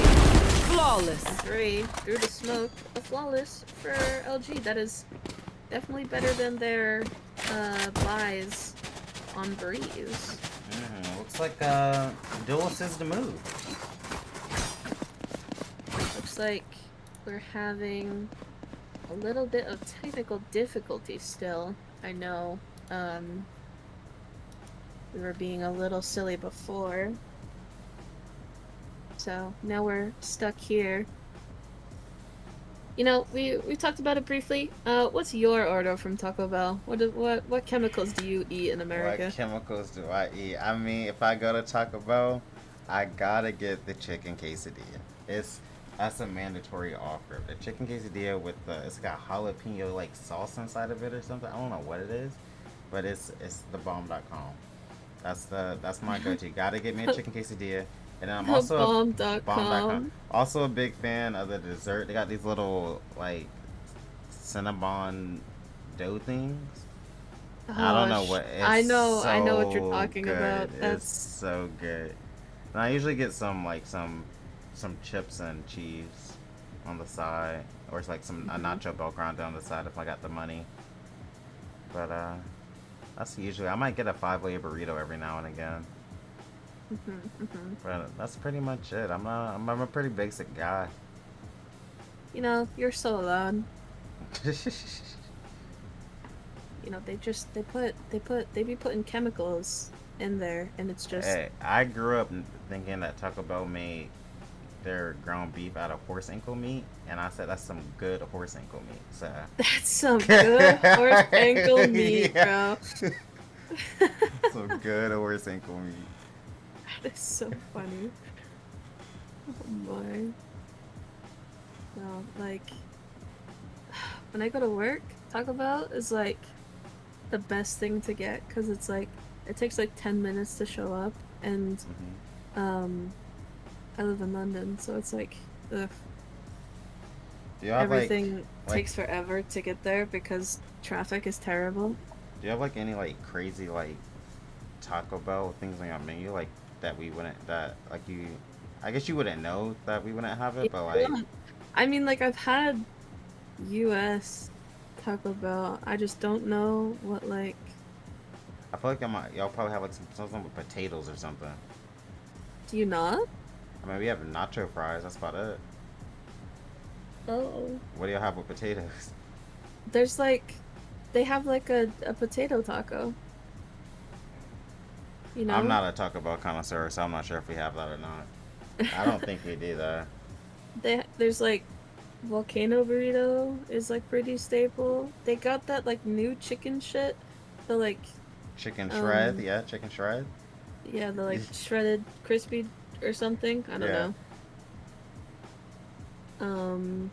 Flawless. 3 through the smoke. A flawless for LG. That is definitely better than their buys on Breeze. Looks like Duelist is the move. Looks like we're having a little bit of technical difficulty still. I know. We were being a little silly before. So now we're stuck here. You know, we talked about it briefly. What's your order from Taco Bell? What chemicals do you eat in America? What chemicals do I eat? I mean, if I go to Taco Bell, I gotta get the chicken quesadilla. That's a mandatory offer. The chicken quesadilla with it's got jalapeno like sauce inside of it or something. I don't know what it is, but it's thebomb.com. That's my go-to. Gotta get me a chicken quesadilla. And then I'm also Bomb.com. Also a big fan of the dessert. They got these little like Cinnabon dough things. I don't know what. It's I know what you're so talking good. about. It's That's so good. And I usually get some chips and cheese on the side, or it's like a nacho bel grande on the side if I got the money. But that's usually I might get a 5-layer burrito every now and again. But that's pretty much it. I'm a pretty basic guy. You know, you're so alone. You know, they be putting chemicals in there, and it's just. Hey, I grew up thinking that Taco Bell made their ground beef out of horse ankle meat, and I said that's some good horse ankle meat. So That's some good horse ankle meat, Yeah. bro. some good horse ankle meat. That is so funny. Oh my. No, like when I go to work, Taco Bell is like the best thing to get because it's like it takes like 10 minutes to show up, and I live in London, so it's like ugh, Do you have everything like- takes forever to get there because traffic is terrible. Do you have like any like crazy like Taco Bell things on your menu like that we wouldn't I guess you wouldn't know that we wouldn't have it, but like I mean, like I've had U.S. Taco Bell. I just don't know what like. I feel like y'all probably have like something with potatoes or something. Do you not? I mean, we have nacho fries. That's about it. Oh. What do y'all have with potatoes? There's like, they have like a potato taco. You know? I'm not a Taco Bell connoisseur, so I'm not sure if we have that or not. I don't think we do though. There's like volcano burrito is like pretty staple. They got that like new chicken shit. The like Chicken shred, yeah, chicken shred. yeah, the like shredded crispy or something. I don't Yeah. know.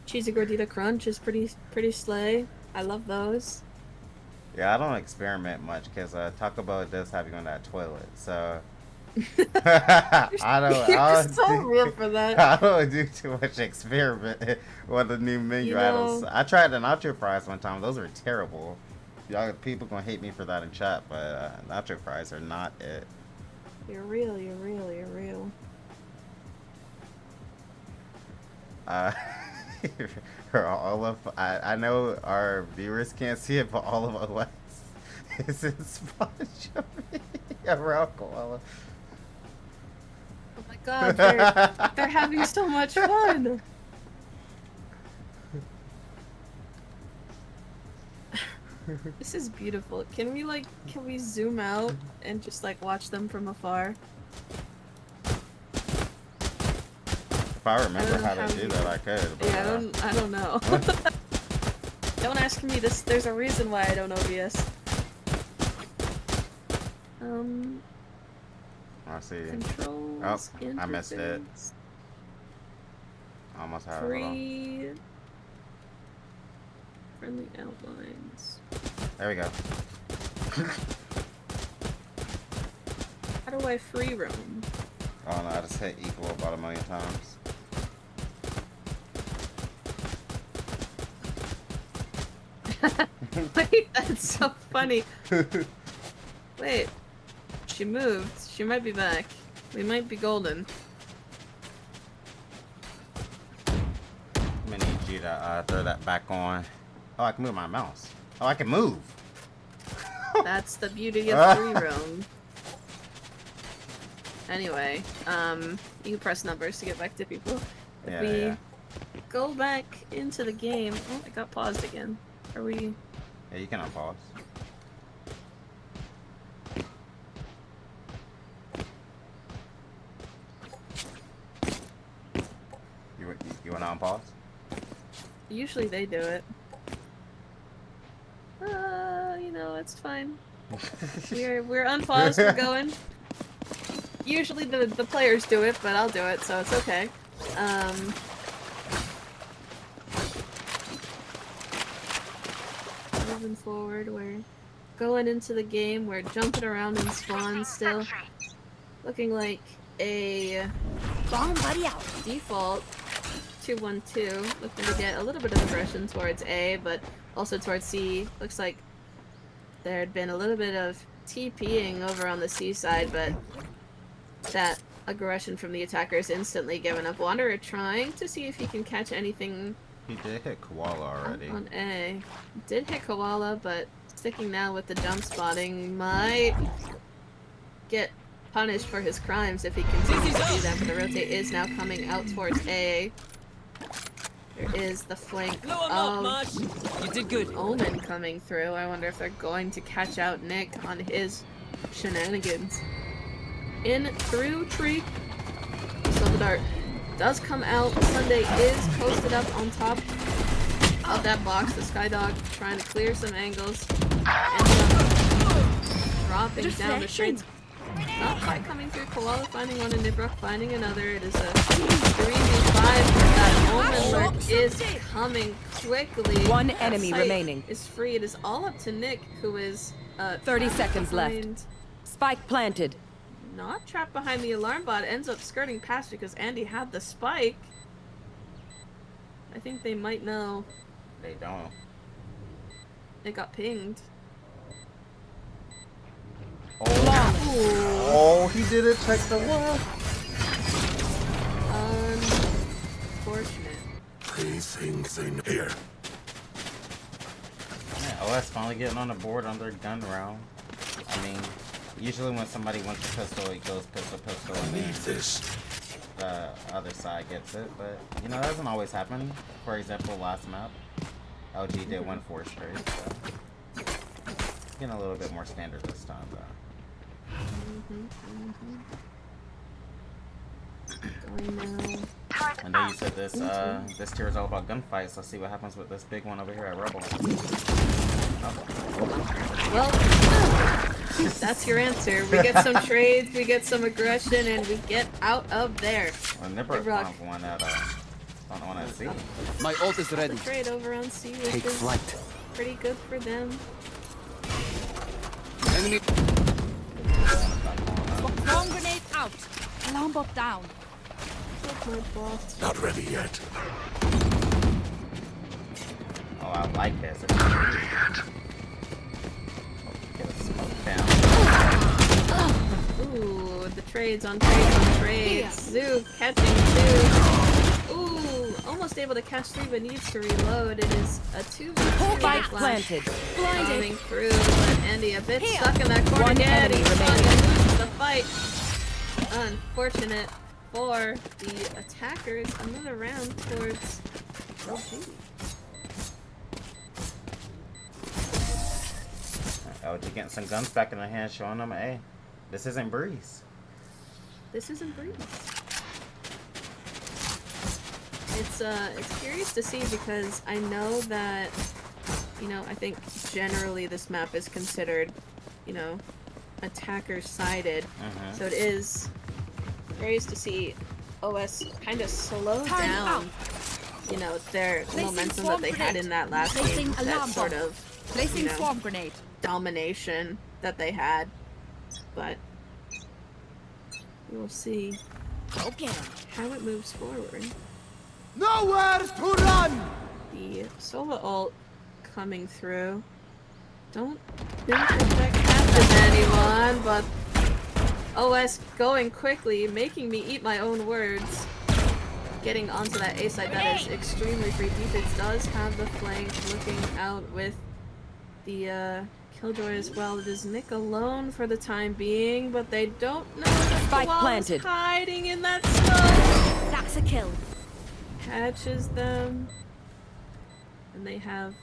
Cheesy gordita crunch is pretty slay. I love those. Yeah, I don't experiment much because Taco Bell does have you on that toilet, so I don't. You're so real for that. I don't do too much experiment with the new menu You know- items. I tried the nacho fries one time; those were terrible. Y'all, people gonna hate me for that in chat, but nacho fries are not it. You're real. You're real. You're real. For all of, I know our viewers can't see it, but all of OS is in sponge around koala. Oh my god, they're having so much fun. This is beautiful. Can we zoom out and just like watch them from afar? If I remember don't know how how to do you- that, I could. But, Yeah, I don't know. Don't ask me this. There's a reason why I don't OBS. I see. Controls. Oh, I missed it. interface, Almost had it. Hold on. Free. Friendly outlines. There we go. How do I free roam? Oh no, I just hit equal about 1,000,000 times. Wait, that's so funny. Wait, she moved. She might be back. We might be golden. I'm gonna need you to throw that back on. Oh, I can move my mouse. Oh, I can move. That's the beauty of free roam. Anyway, you can press numbers to get back to people. If Yeah, we yeah. go back into the game, oh, it got paused again. Are we? Yeah, you can unpause. You want to unpause? Usually they do it. You know, it's fine. We're unpaused. We're going. Usually the players do it, but I'll do it, so it's okay. Moving forward, we're going into the game. We're jumping around in spawn still, looking like a default 2-1-2. Looking to get a little bit of aggression towards A, but also towards C. Looks like there had been a little bit of TPing over on the C side, but that aggression from the attacker is instantly given up. Wanderer trying to see if he can catch anything He did hit Koala already. on A. Did hit Koala, but sticking now with the jump spotting might get punished for his crimes if he continues to do that, but the rotate is now coming out towards A. There is the flank No, I'm not of much. You did good. Omen coming through. I wonder if they're going to catch out Nick on his shenanigans. In through tree. Silver Dart does come out. Sunday is posted up on top of that box. The Skydog trying to clear some angles. Ends up dropping down the streets. Not quite coming through. Koala finding one and Nibrook finding another. It is a 3v5. That Omen lurk is coming quickly. One That enemy site remaining. is free. It is all up to Nick, who is 30 trapped seconds left. behind- Spike planted. Not trapped behind the alarm bot. Ends up skirting past because Andy had the spike. I think they might know. They don't. It got pinged. Oh, he didn't check the wall. Unfortunate. He thinks in here. Yeah, OS finally getting on the board on their gun round. I mean, usually when somebody wants a pistol, it goes pistol, pistol, and then Need this. the other side gets it, but you know that doesn't always happen. For example, last map, LG did win 4 straight, so getting a little bit more standard this time though. Going now. I know you said this this tier is all about gunfights. Let's see what happens with this big one over here at Rebel. Well, that's your answer. We get some trades, we get some aggression, and we get out of there. Well, Nipper rock. found one at on at C. My ult is The ready. trade over on C, which Take is flight. pretty good for them. Enemy. Bomb grenade out. Alarm bot down. Take my bot. Not ready yet. Oh, I like this. Get a smoke down. Ooh, the trades on trades on trades. Zoo catching Zoo. Ooh, almost able to catch 3 but needs to reload. It is a 2v2 Spike flash planted. coming through, but Andy a bit stuck in that corner One again. enemy He's remaining. going to lose the fight. Unfortunate for the attackers. Another round towards LG. LG getting some guns back in the hand, showing them, hey, this isn't Breeze. This isn't Breeze. It's curious to see because I know that, you know, I think generally this map is considered, you know, attacker-sided. So it is curious to see OS kind of slow down, you know, their momentum that they had in that last game. That sort of, Placing you know, swarm grenade. domination that they had. But we will see Okay. how it moves forward. Nowhere to run. The solo ult coming through. Don't think that catches anyone, but OS going quickly, making me eat my own words. Getting onto that A side, that is extremely free. Defense does have the flank looking out with the Killjoy as well. It is Nick alone for the time being, but they don't know that Spike Koala's planted. hiding in that smoke. That's a kill. Catches them, and they have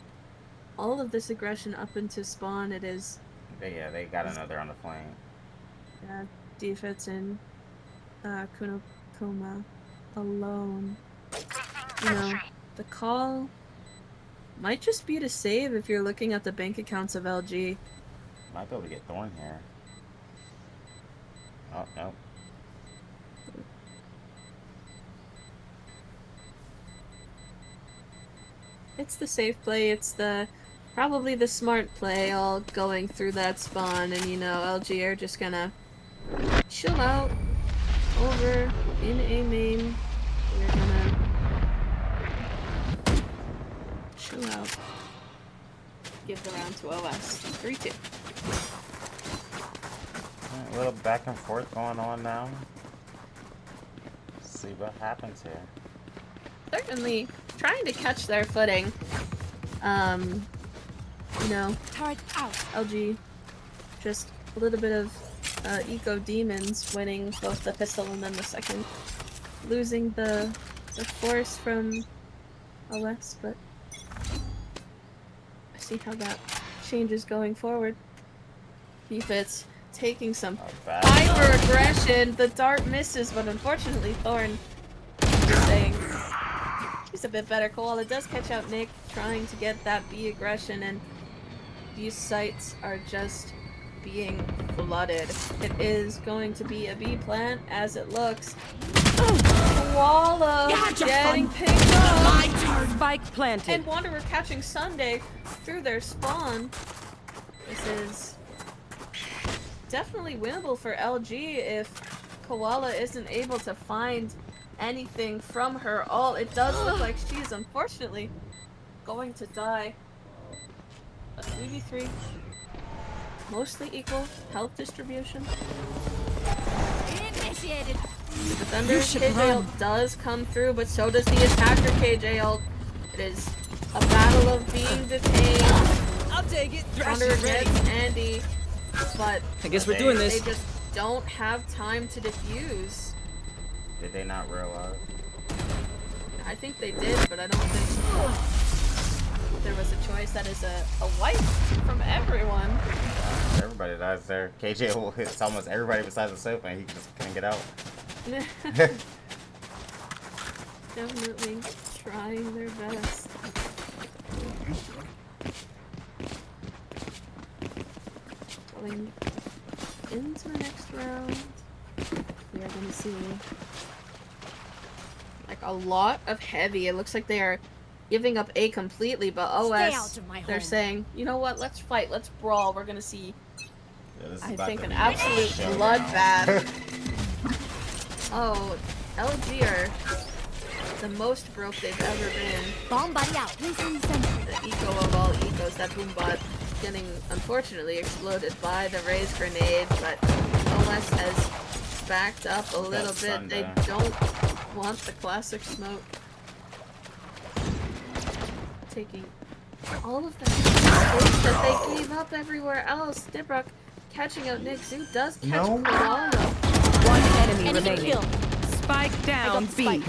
all of this aggression up into spawn. It is They got another on the flame. Defense and Kunokoma alone. You know, the call might just be to save if you're looking at the bank accounts of LG. Might be able to get Thorn here. Oh, no. It's the safe play, it's the probably the smart play, all going through that spawn, and you know, LG are just gonna chill out over in A main. We're gonna chill out. Give the round to OS. 3-2. A little back and forth going on now. See what happens here. Certainly trying to catch their footing. You know, Turret out. LG just a little bit of eco demons winning both the pistol and then the second. Losing the force from OS, but I see how that changes going forward. Defense taking some hyper aggression. The dart misses, but unfortunately Thorn is saying he's a bit better. Koala does catch out Nick, trying to get that B aggression, and these sites are just being flooded. It is going to be a B plant as it looks. Koala getting picked up. My turn. Spike planted. And Wanderer catching Sunday through their spawn. This is definitely winnable for LG if Koala isn't able to find anything from her ult. It does look like she is unfortunately going to die. A 3v3. Mostly equal health distribution. Initiated. The defender KJ ult does come through, but so does the attacker KJ ult. It is a battle of being detained. I'll take it. Wanderer gets Andy, but I guess we're doing they this. just don't have time to defuse. Did they not realize? I think they did, but I don't think there was a choice. That is a wipe from everyone. Everybody dies there. KJ will hit almost everybody besides the sofa and he just couldn't get out. Definitely trying their best. Going into the next round, we are going to see like a lot of heavy. It looks like they are giving up A completely, but OS, they're saying, you know what, let's fight, let's brawl. We're going to see, I think, an absolute bloodbath. Oh, LG are the most broke they've ever been. Bomb buddy out. The eco of all ecos, that boombot getting unfortunately exploded by the raised grenade, but OS has backed up a little bit. They don't want the classic smoke. Taking all of that space that they gave up everywhere else. Dibrock catching out Nick. Zoo does catch Koala. One enemy remaining. Kill. Spike down B.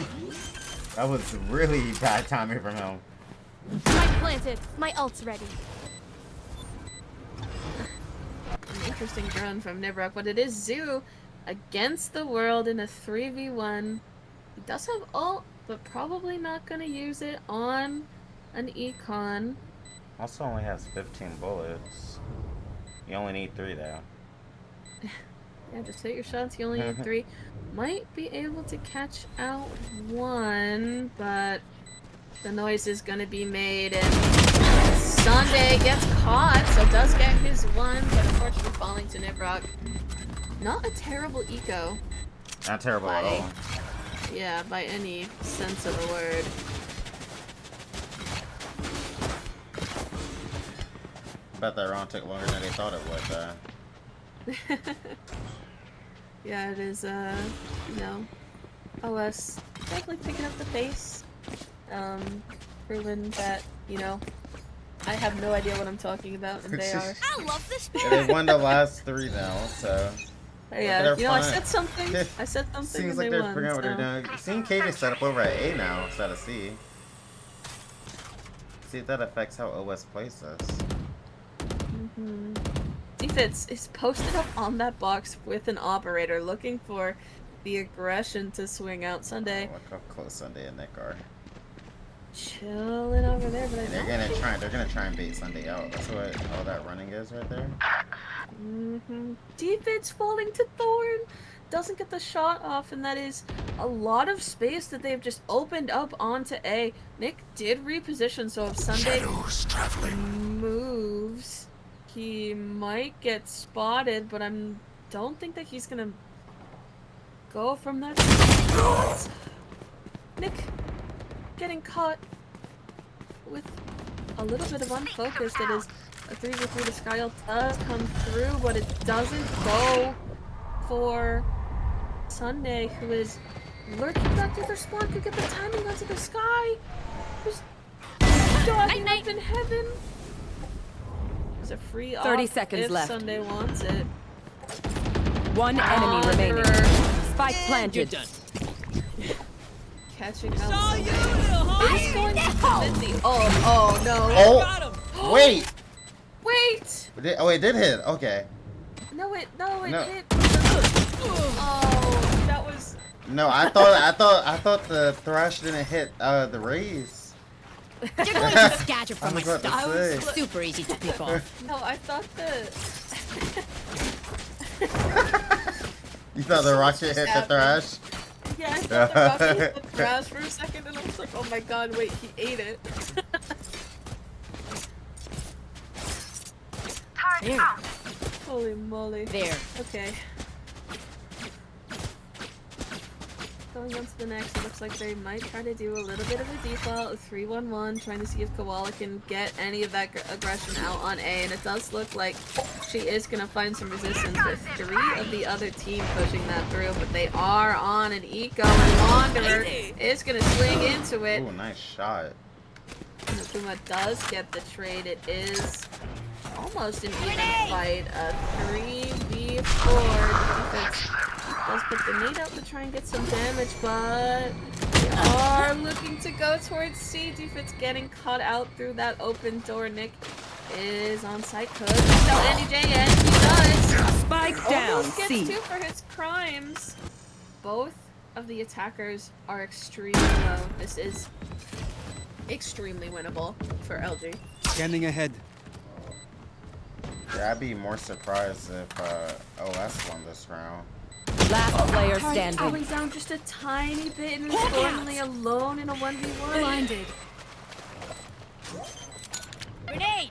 That was really bad timing from him. Spike planted. My ult's ready. An interesting run from Nibrock, but it is Zoo against the world in a 3v1. He does have ult, but probably not going to use it on an econ. Also only has 15 bullets. You only need 3 though. Yeah, just hit your shots. You only need 3. Might be able to catch out 1, but the noise is going to be made, and Sunday gets caught, so does get his 1, but unfortunately falling to Nibrock. Not a terrible eco. Not terrible at all. Yeah, by any sense of the word. Bet that round took longer than they thought it would. Yeah, it is, you know, OS definitely picking up the pace. Proven that, you know, I have no idea what I'm talking about, and they are. I love this Yeah, they won the last 3 now, so. Yeah, you know, I fine. said something. I said something. Seems and like they they're won, figuring out what so. they're doing. Seeing KJ set up over at A now instead of C. See if that affects how OS plays this. Defense is posted up on that box with an operator, looking for the aggression to swing out. Sunday. Oh, look how close Sunday and Nick are. Chilling over there, but I They're gonna try and bait Sunday out. That's what all that running is right there. Defense falling to Thorn. Doesn't get the shot off, and that is a lot of space that they've just opened up onto A. Nick did reposition, so if Sunday moves, he might get spotted, but don't think that he's gonna go from that spot. Nick getting caught with a little bit of unfocused. It is a 3v3. The Sky ult does come through, but it doesn't go for Sunday, who is lurking back to their spawn. Could get the timing onto the Sky. Who's dodging up in heaven. There's a free 30 off seconds if left. Sunday wants it. One enemy remaining. Spike planted. You're done. Catching Saw out you, Sunday. little Is homie. going to commit the oh no. Got him. Wait! Wait! Oh, it did hit. Okay. No, it No. hit. Oh, that was. No, I thought the thrash didn't hit the raise. You're going to scatter I from my was about to stuff. say. Super easy to pick off. No, I thought the. You thought the rocket hit the thrash? Yeah, I thought the rocket hit the thrash for a second, and I was like, oh my god, wait, he ate it. There. Holy moly. There. Okay. Going on to the next, it looks like they might try to do a little bit of a default, a 3-1-1, trying to see if Koala can get any of that aggression out on A, and it does look like she is going to find some resistance with 3 of the other team pushing that through, but they are on an eco, and Wanderer is going to swing into it. Ooh, nice shot. And Akuma does get the trade. It is almost an even fight, a 3v4. Defense Does put the nade out to try and get some damage, but they are looking to go towards C. Defense getting caught out through that open door. Nick is on site. Could tell Andy J, and he does. Spike down. Almost gets C. 2 for his crimes. Both of the attackers are extremely low. This is extremely winnable for LG. Scanning ahead. Yeah, I'd be more surprised if OS won this round. Last player Target standing. falling down just a tiny bit and is only alone in a 1v1. Blinded.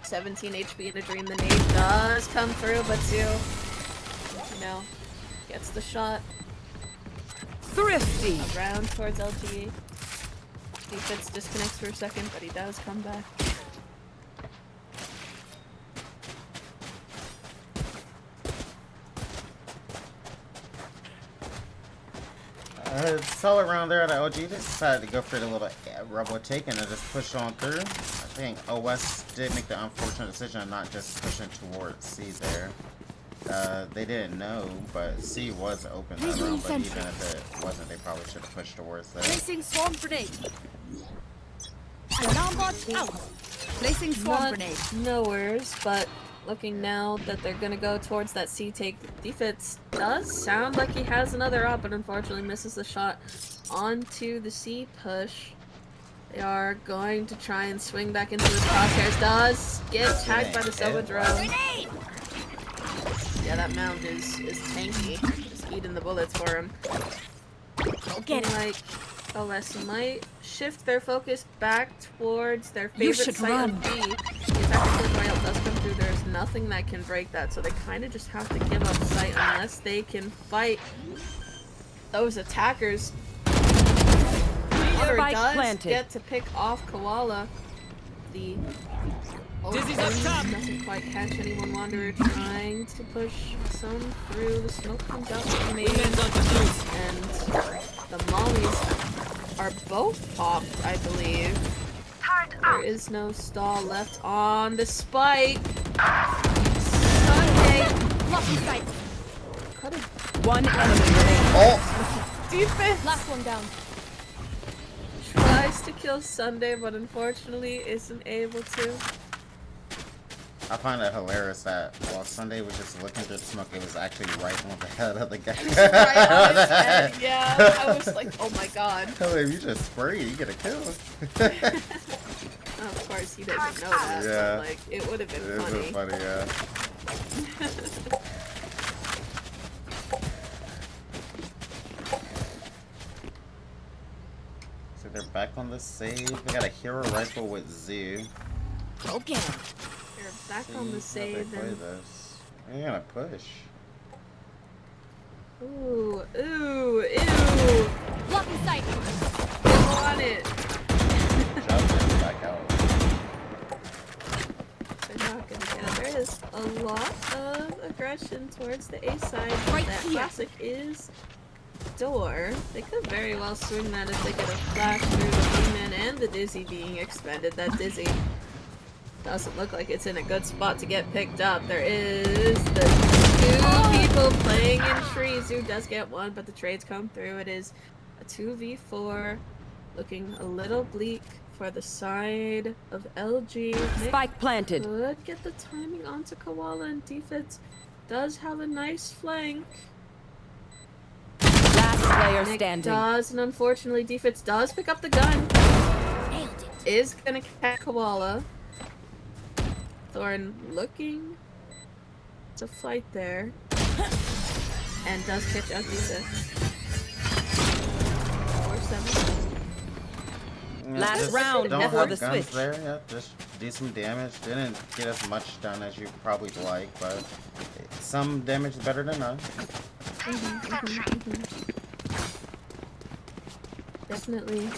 17 HP in a dream. The nade does come through, but Zoo, gets the shot Thrifty. around towards LG. Defense disconnects for a second, but he does come back. Solid round there at OG. They decided to go for the little rubble taken and just push on through. I think OS did make the unfortunate decision of not just pushing towards C there. They didn't know, but C was open that round, but even if it wasn't, they probably should have pushed towards there. Placing swarm grenade. Alarm bot out. Placing swarm grenade. Nowheres, but looking now that they're gonna go towards that C take, defense does sound like he has another up, but unfortunately misses the shot onto the C push. They are going to try and swing back into his crosshairs. Does get tagged by the Sova drone. Yeah, that mound is tanky. Just eating the bullets for him. Get it. Like OS might shift their focus back towards their favorite should site run. of B. The attacker royal does come through. There's nothing that can break that, so they kind of just have to give up sight unless they can fight those attackers. Water Spike does planted. get to pick off Koala. The Dizzy's up top. doesn't quite catch anyone. Wanderer trying to push some through. The smoke comes out from me, Wingman's on defuse. and the mollies are both popped, I believe. There is no stall left on the spike. Sunday Blocking sight. could have One enemy remaining. Oh! defense. Last one down. Tries to kill Sunday, but unfortunately isn't able to. I find it hilarious that while Sunday was just looking through the smoke, it was actually right on the head of the guy. Right on his head. Yeah, I was like, oh my god. If you just spray, you get a kill. Of course, he doesn't know that. Yeah. But, like, it would have been It funny. is funny, yeah. So they're back on the save. They got a hero rifle with Zoo. Go get him. They're back on the See how they save play and this. They're gonna push. ooh, ooh, ew. Blocking sight. They want it. Jump in, back out. They're not gonna get it. There is a lot of aggression towards the A side. Right That here. classic is door. They could very well swing that if they get a flash through the demon and the Dizzy being expended. That Dizzy doesn't look like it's in a good spot to get picked up. There is the two people playing in trees. Who does get one, but the trades come through. It is a 2v4, looking a little bleak for the side of LG. Nick Spike planted. could get the timing onto Koala, and defense does have a nice flank. Last player Nick standing. does, and unfortunately defense does pick up the gun. Nailed it. Is gonna catch Koala. Thorn looking to fight there. And does catch out defense. 4-7. Yeah, Last just round don't before have the guns switch. there. Yeah, just do some damage. Didn't get as much done as you probably like, but some damage is better than none. Definitely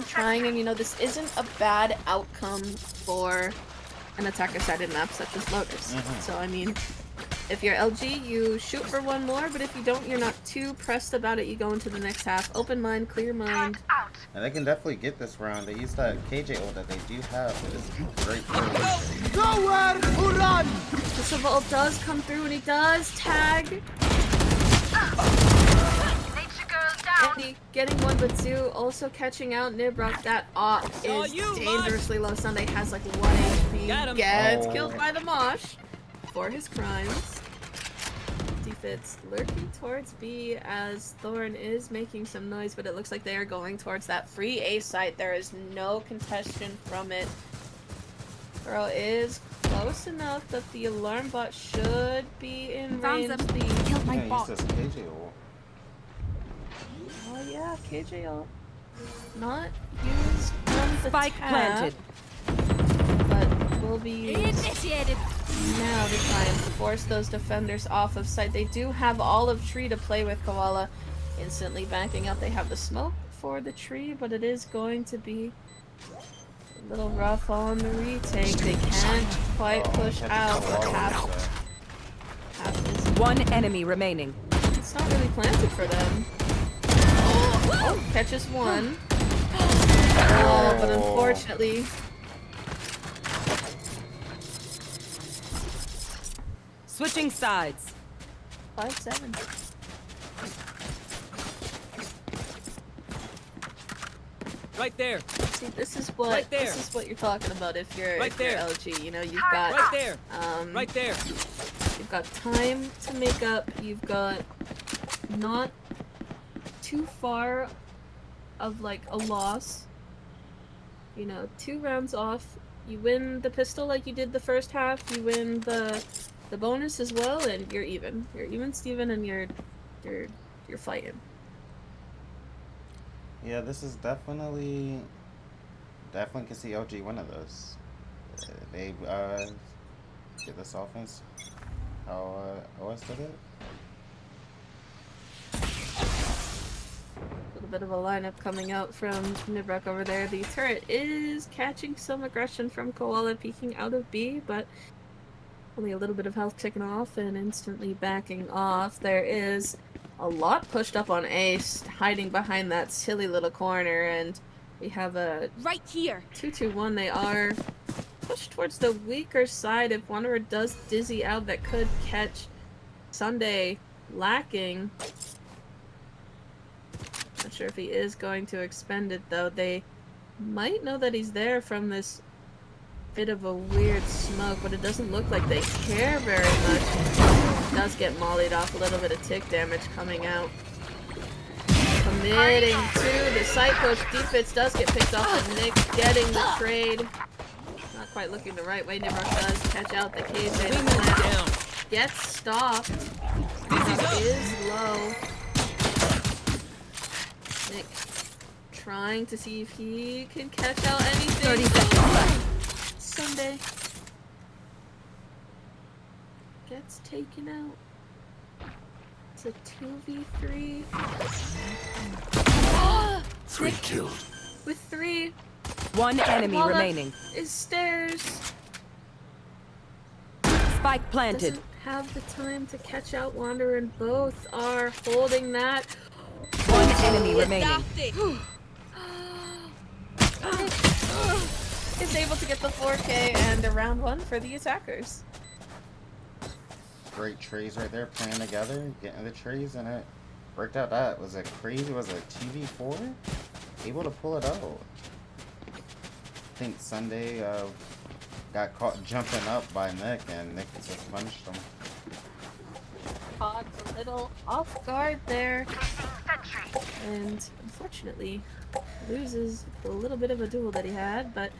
trying, and this isn't a bad outcome for an attacker-sided map such as Lotus. So I mean, if you're LG, you shoot for one more, but if you don't, you're not too pressed about it. You go into the next half. Open mind, clear mind. And they can definitely get this round. They use that KJ ult that they do have. It's great for Nowhere to run! The Savol does come through, and he does tag. Andy getting one but two, also catching out Nibrock. That op Saw is you, dangerously low. Sunday has like 1 HP. Got him. Gets Oh. killed by the Mosh for his crimes. Defits lurking towards B as Thorn is making some noise, but it looks like they are going towards that free A site. There is no contestation from it. Girl is close enough that the alarm bot should be in range. The Killed my Yeah, bot. use this KJ ult. Oh yeah, KJ ult. Not used on the Spike tap, planted. but will be used Initiated. now to try and force those defenders off of site. They do have olive tree to play with. Koala instantly backing up. They have the smoke for the tree, but it is going to be a little rough on the retake. They can't quite push out. Half is One enemy remaining. It's not really planted for them. Oh, catches one. Oh, but unfortunately, Switching sides. 5-7. Right there. See, this is what Right there. this is what you're talking about. If you're Right if you're there. LG, you know you've got Right there. right there. You've got time to make up. You've got not too far of like a loss. You know, 2 rounds off. You win the pistol like you did the first half. You win the bonus as well, and you're even. You're even, Steven, and you're fighting. Yeah, this is definitely can see OG one of those. They get this offense. How OS did it? A little bit of a lineup coming out from Nibrock over there. The turret is catching some aggression from Koala, peeking out of B, but only a little bit of health ticking off and instantly backing off. There is a lot pushed up on Ace, hiding behind that silly little corner, and we have a Right here. 2-2-1. They are pushed towards the weaker side. If Wanderer does dizzy out, that could catch Sunday lacking. Not sure if he is going to expend it, though. They might know that he's there from this bit of a weird smoke, but it doesn't look like they care very much. Does get mollied off, a little bit of tick damage coming out. Committing to the side push. Defense does get picked off, and Nick getting the trade. Not quite looking the right way. Nibrock does catch out the KJ. The plant Down. gets stopped. Dizzy's up. Is low. Nick trying to see if he can catch out anything. 30 seconds left. Sunday gets taken out. It's a 2v3. 3 killed. With 3 One enemy Koala remaining. is stairs. Spike planted. Doesn't have the time to catch out Wanderer, and both are holding that. One enemy remaining. Is able to get the 4K and a round 1 for the attackers. Great trees right there playing together, getting the trees, and it worked out. That was a crazy. Was it 2v4? Able to pull it out. I think Sunday got caught jumping up by Nick, and Nick just punched him. Caught a little off guard there, and unfortunately loses a little bit of a duel that he had. But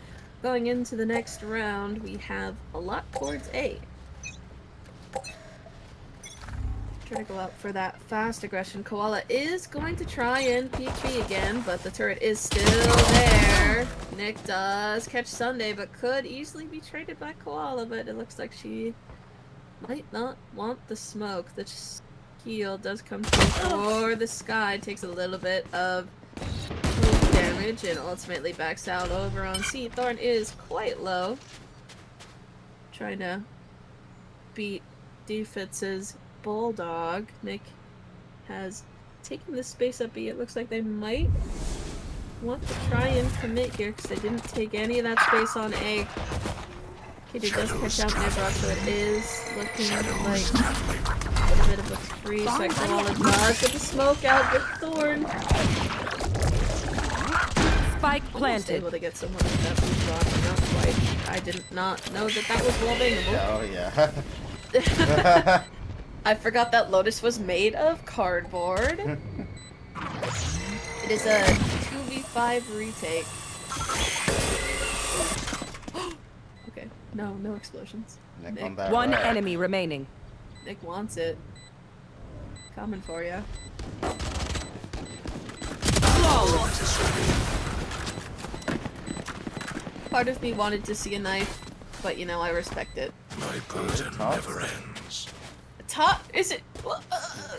going into the next round, we have a lot towards A. Trying to go out for that fast aggression. Koala is going to try and peek B again, but the turret is still there. Nick does catch Sunday, but could easily be traded by Koala, but it looks like she might not want the smoke. The heal does come through for the sky. Takes a little bit of smoke damage and ultimately backs out over on C. Thorn is quite low. Trying to beat Defitz's Bulldog. Nick has taken this space up B. It looks like they might want to try and commit here because they didn't take any of that space on A. KJ does catch out Nibrock, so it is looking like a bit of a free second wall of dodge with the smoke out with Thorn. Spike Almost planted. able to get someone with that blue rock, not quite. I did not know that was wall bangable. Oh yeah. I forgot that Lotus was made of cardboard. It is a 2v5 retake. Okay, no explosions. Nick Nick. on that One rack. enemy remaining. Nick wants it. Coming for ya. Part of me wanted to see a knife, but you know, I respect it. My burden never ends. Is it?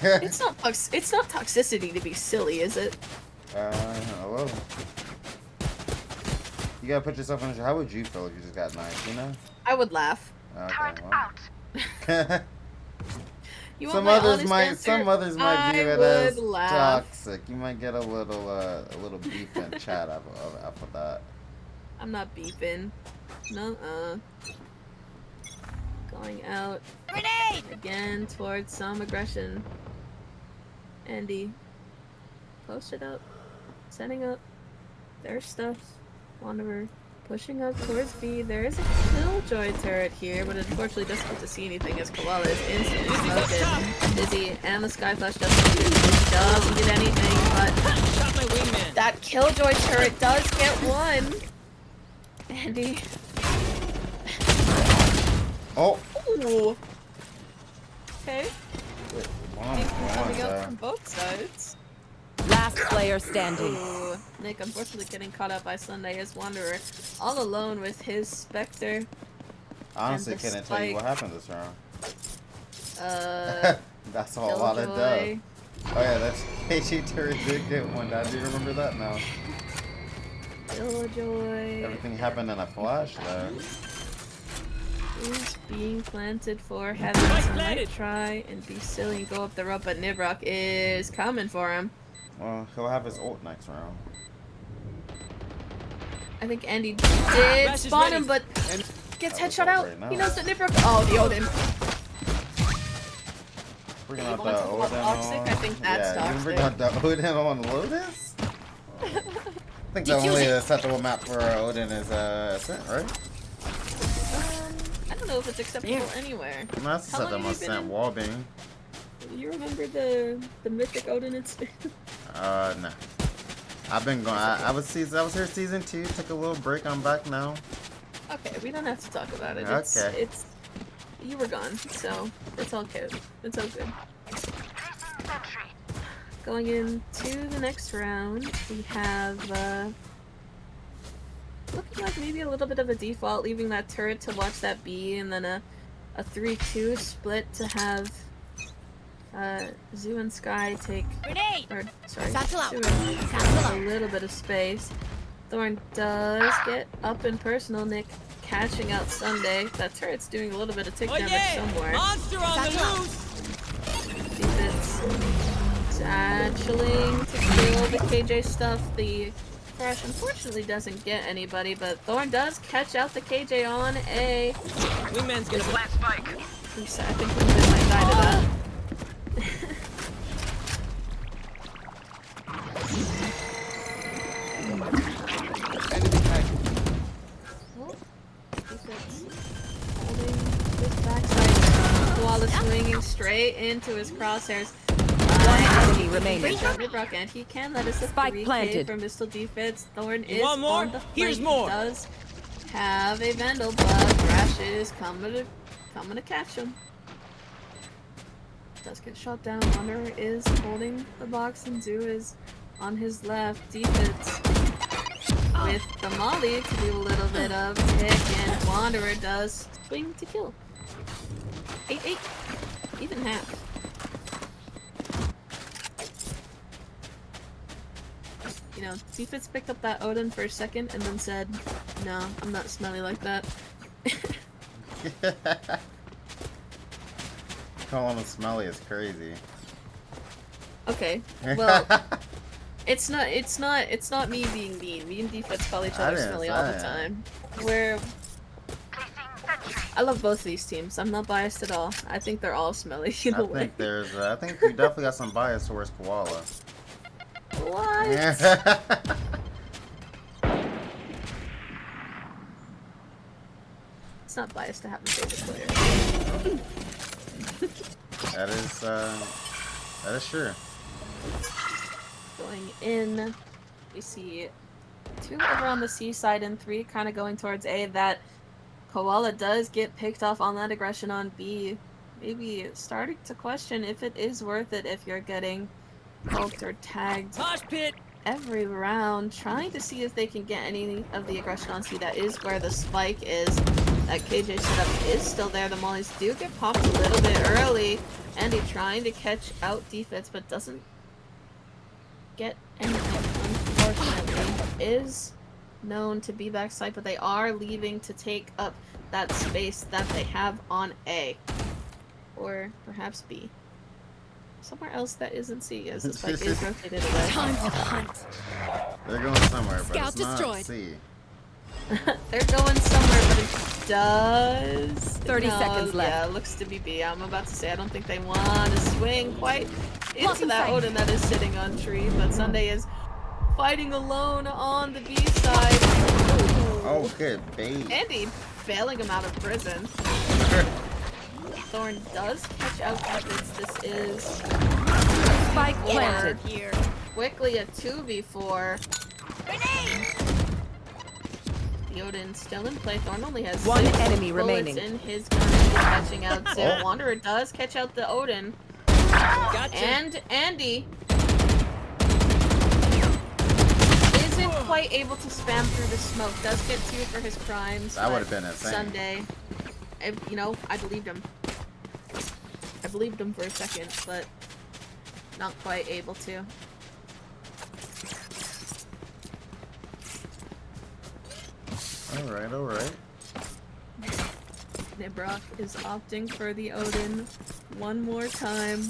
It's not toxicity to be silly, is it? Hello. You gotta put yourself in. How would you feel if you just got knifed? You know. I would laugh. Okay. Well. You want Some my others honest might. answer? Some others might view I it as would laugh. toxic. You might get a little beef in chat after that. I'm not beefing. No. Going out Grenade! again towards some aggression. Andy, post it up, setting up. There's stuff. Wanderer pushing up towards B. There is a Killjoy turret here, but unfortunately doesn't get to see anything as Koala is instantly smoked. Dizzy and the Sky Flash doesn't get anything, but Shot my wingman. that Killjoy turret does get one. Andy. Oh. Ooh. Okay. Wow, Things are coming wow, out from both sides. Last player standing. Ooh. Nick unfortunately getting caught up by Sunday as Wanderer all alone with his Spectre. Honestly, And the couldn't tell you what spike. happened this round. That's a whole lot of dough. Oh yeah, that's KG turret did get one. I do remember that now. Killjoy Everything happened in a flash though. is being planted for Heaven, so might try and be silly and go up the rope, but Nibrock is coming for him. Well, he'll have his ult next round. I think Andy did Flash is spawn him, ready. but gets That was headshot out. right now. He knows that Nibrock. Oh, the Odin. Bring You out wanna the talk about Odin toxic? on. I think that's yeah, you bring out toxic. the Odin on Lotus? I think the only acceptable map for Odin is Ascent, right? I don't know if it's acceptable anywhere. No, that's How long acceptable have you been Ascent in? wallbang. You remember the mythic Odin incident? No. I've been going. I was here season 2. Took a little break. I'm back now. Okay, we don't have to talk about it. Okay. It's you were gone, so it's all good. It's all good. Going into the next round, we have looking like maybe a little bit of a default, leaving that turret to watch that B, and then a 3-2 split to have Zoo and Sky take, Grenade! or sorry, Satchel out. Zoo Satchel a out. little bit of space. Thorn does get up and personal. Nick catching out Sunday. That turret's doing a little bit of tick Oh damage yeah! somewhere. Monster on the Satchel out. loose. Defense satcheling to kill the KJ stuff. The Crash unfortunately doesn't get anybody, but Thorn does catch out the KJ on A. Wingman's gonna plant spike. I think we might die to that. Enemy tag. Oh, defense holding his backside while it's swinging straight into his crosshairs. One enemy remaining. Nibrock, and he can let us Spike 3K planted. from Missile Defense. Thorn You is want more? on the flank. Here's He more. does have a Vandal, but Thrash is coming to catch him. Does get shot down. Wanderer is holding the box, and Zoo is on his left. Defense with the Molly to do a little bit of tick, and Wanderer does swing to kill. 8-8, even half. You know, Defense picked up that Odin for a second and then said, "No, I'm not smelly like that." Calling him smelly is crazy. Okay, well, it's not me being mean. Me and Defense call each I other didn't smelly say all the it. time. We're I love both these teams. I'm not biased at all. I think they're all smelly in a way. I think we definitely got some bias towards Koala. What? Yeah. It's not biased to have a favorite player. That is true. Going in, we see 2 over on the C side and 3 kind of going towards A. That Koala does get picked off on that aggression on B. Maybe starting to question if it is worth it if you're getting poked or tagged Mosh pit. every round, trying to see if they can get any of the aggression on C. That is where the spike is. That KJ setup is still there. The mollies do get popped a little bit early. Andy trying to catch out defense, but doesn't get anything, unfortunately. Is known to be backside, but they are leaving to take up that space that they have on A. Or perhaps B. Somewhere else that isn't C, as the spike is rotated away. Time to hunt. They're going somewhere, but Scout it's not destroyed. C. They're going somewhere, but it does... 30 seconds left. Yeah, looks to be B. I'm about to say, I don't think they want to swing quite into Blocking that sight. Odin that is sitting on tree, but Sunday is fighting alone on the B side. Oh, good bait. Andy bailing him out of prison. Thorn does catch out Puppets. This is Spike Or planted. Here. quickly a 2v4. The Odin still in play. Thorn only has One 6 enemy bullets remaining. in his gun. He's catching out Zero. Oh. Wanderer does catch out the Odin. Gotcha. And Andy isn't quite able to spam through the smoke. Does get 2 for his crimes. That but would have been insane. Sunday, I believed him. I believed him for a second, but not quite able to. Alright. Nibrock is opting for the Odin one more time.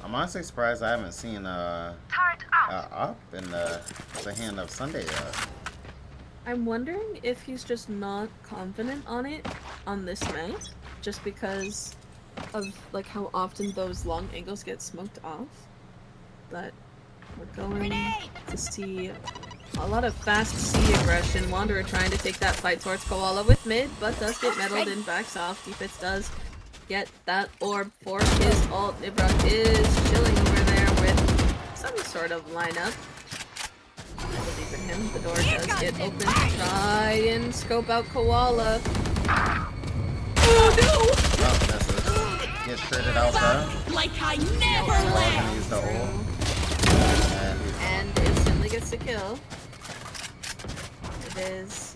I'm honestly surprised I haven't seen up in the hand of Sunday yet. I'm wondering if he's just not confident on it on this map, just because of like how often those long angles get smoked off. But we're going to see a lot of fast C aggression. Wanderer trying to take that fight towards Koala with mid, but does get meddled and backs off. Defense does get that orb for his ult. Nibrock is chilling over there with some sort of lineup. I believe in him. The door does get open to try and scope out Koala. Oh no! Oh, misses. Gets traded out there. Like I never Koala's left. gonna use the ult. And instantly gets the kill. It is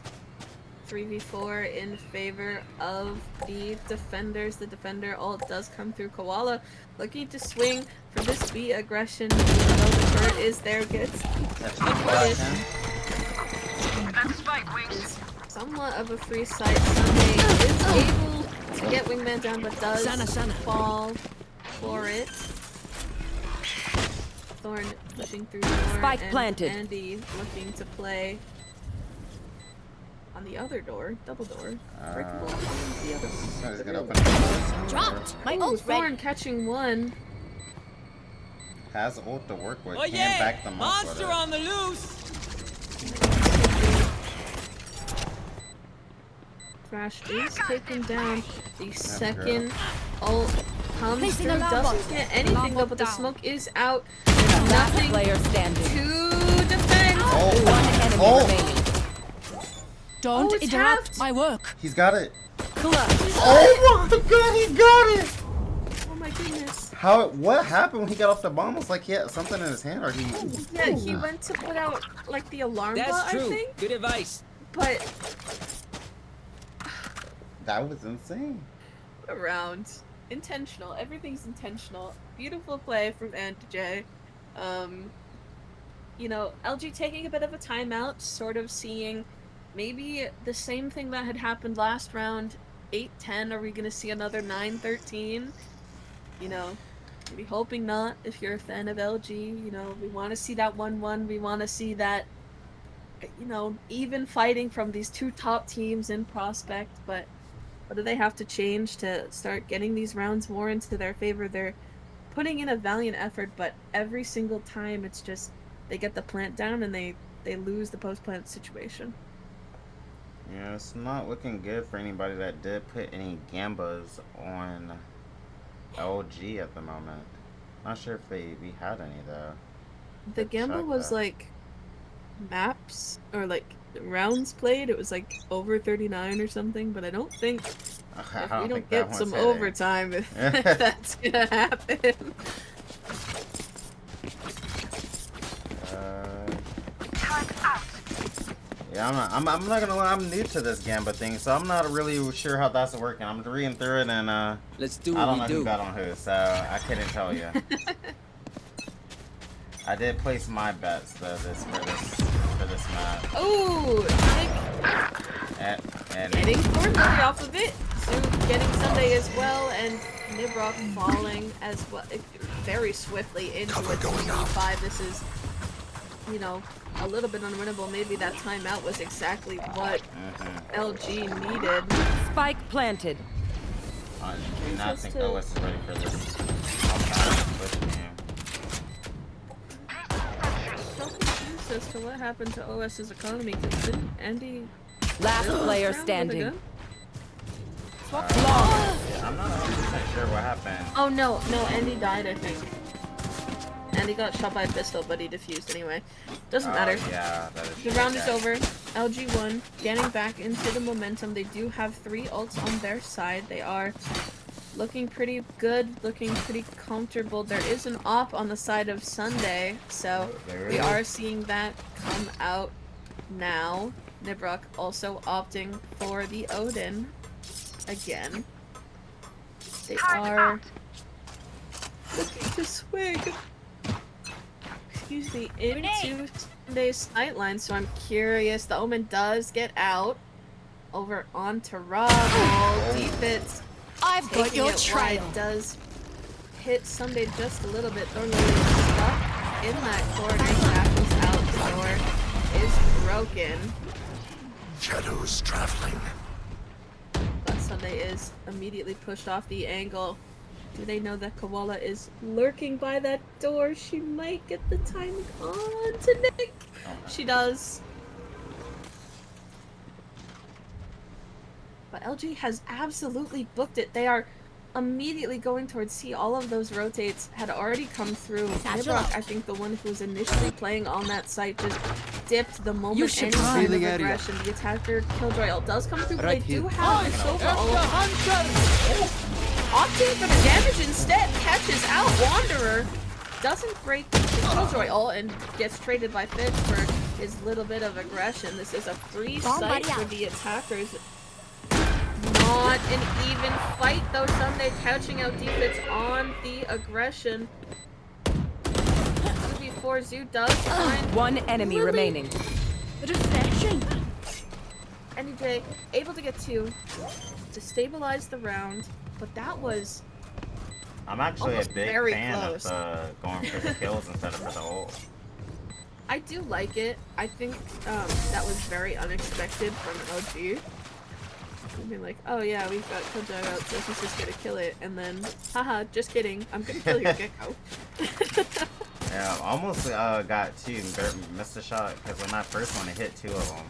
3v4 in favor of the defenders. The defender ult does come through. Koala looking to swing for this B aggression. Even though the turret is there, gets That's the flash in. is somewhat of a free sight. Sunday is able to get Wingman down, but does fall for it. Thorn pushing through door, Spike and planted. Andy looking to play on the other door, double door. Breakable. The other So he's one. gonna open the door. Dropped. My Ooh, ult's Thorn ready. catching one. Has ult to work with. Oh Can't yeah! back them up with Monster it. on the loose. Thrash is taken down. The second ult comes Placing through. alarm Doesn't bot. get anything Alarm though, bot but the down. smoke is out. There's Last nothing player standing. to defend. Oh, One enemy oh, remaining. Don't Oh, it's interrupt halved. my work. he's got it. Clutch. Oh my god, he got it! Oh my goodness. What happened when he got off the bomb? Was like he had something in his hand, or he? Yeah, he went to put out like the alarm That's bot, I true. think. Good advice. But That was insane. around intentional. Everything's intentional. Beautiful play from J. LG taking a bit of a timeout, sort of seeing maybe the same thing that had happened last round. 8-10. Are we gonna see another 9-13? Maybe hoping not. If you're a fan of LG, we want to see that 1-1. We want to see that, even fighting from these two top teams in Prospect, but What do they have to change to start getting these rounds more into their favor? They're putting in a valiant effort, but every single time it's just they get the plant down and they lose the post-plant situation. Yeah, it's not looking good for anybody that did put any gambas on LG at the moment. Not sure if we had any though. The Could gamble check was that. like maps or like rounds played. It was like over 39 or something, but I don't think I if don't we don't think that get some one's hitting. overtime, if that's gonna happen. Yeah, I'm not gonna lie, I'm new to this gamba thing, so I'm not really sure how that's working. I'm reading through it and Let's do I what don't we know do. who got on who, so I couldn't tell you. I did place my bets though for this map. Oh, And getting Thorn really off of it. Zoo getting Sunday as well, and Nibrock falling as well very swiftly into a 2v5. This is, you know, a little bit unwinnable. Maybe that timeout was exactly what LG needed. Spike planted. I do not think to- OS is ready for this. So confused as to what happened to OS's economy, because didn't Andy Last win player last round with a standing. gun? Yeah, I'm not 100% sure what happened. Oh no, Andy died, I think. Andy got shot by a pistol, but he defused anyway. Doesn't matter. Yeah, that is The true. round is Okay. over. LG won, getting back into the momentum. They do have 3 ults on their side. They are looking pretty good, looking pretty comfortable. There is an op on the side of Sunday, so There we is. are seeing that come out now. Nibrock also opting for the Odin again. They are looking to swing, excuse me, into Sunday's sightline, so I'm curious. The Omen does get out over onto Rubble. Defense I've got taking your it trail. wide, does hit Sunday just a little bit. Thornley is stuck in that corner. Shackles out. The door is broken. Shadows traveling. But Sunday is immediately pushed off the angle. Do they know that Koala is lurking by that door? She might get the timing on to Nick. She does. But LG has absolutely booked it. They are immediately going towards C. All of those rotates had already come through. Nibrock, I think the one who was initially playing on that site, just dipped the moment You should any sign of Healing area. aggression. The attacker Killjoy ult does come through, but Right they do here. have the Silver ult. Opting for the damage instead, catches out Wanderer. Doesn't break the Killjoy ult and gets traded by Fitch for his little bit of aggression. This is a free Somebody site for out. the attackers. Not an even fight though. Sunday couching out defense on the aggression. 2v4 Zoo does find One enemy Lily. remaining. Refreshing. NJ able to get 2 to stabilize the round, but that was I'm actually a almost big very fan close. of going for the kills instead of for the ult. I do like it. I think that was very unexpected from LG. I mean, like, oh yeah, we've got Killjoy out, so he's just gonna kill it, and then, haha, just kidding, I'm gonna kill your gecko. Yeah, I almost got 2 and missed a shot because when that first one, it hit 2 of them.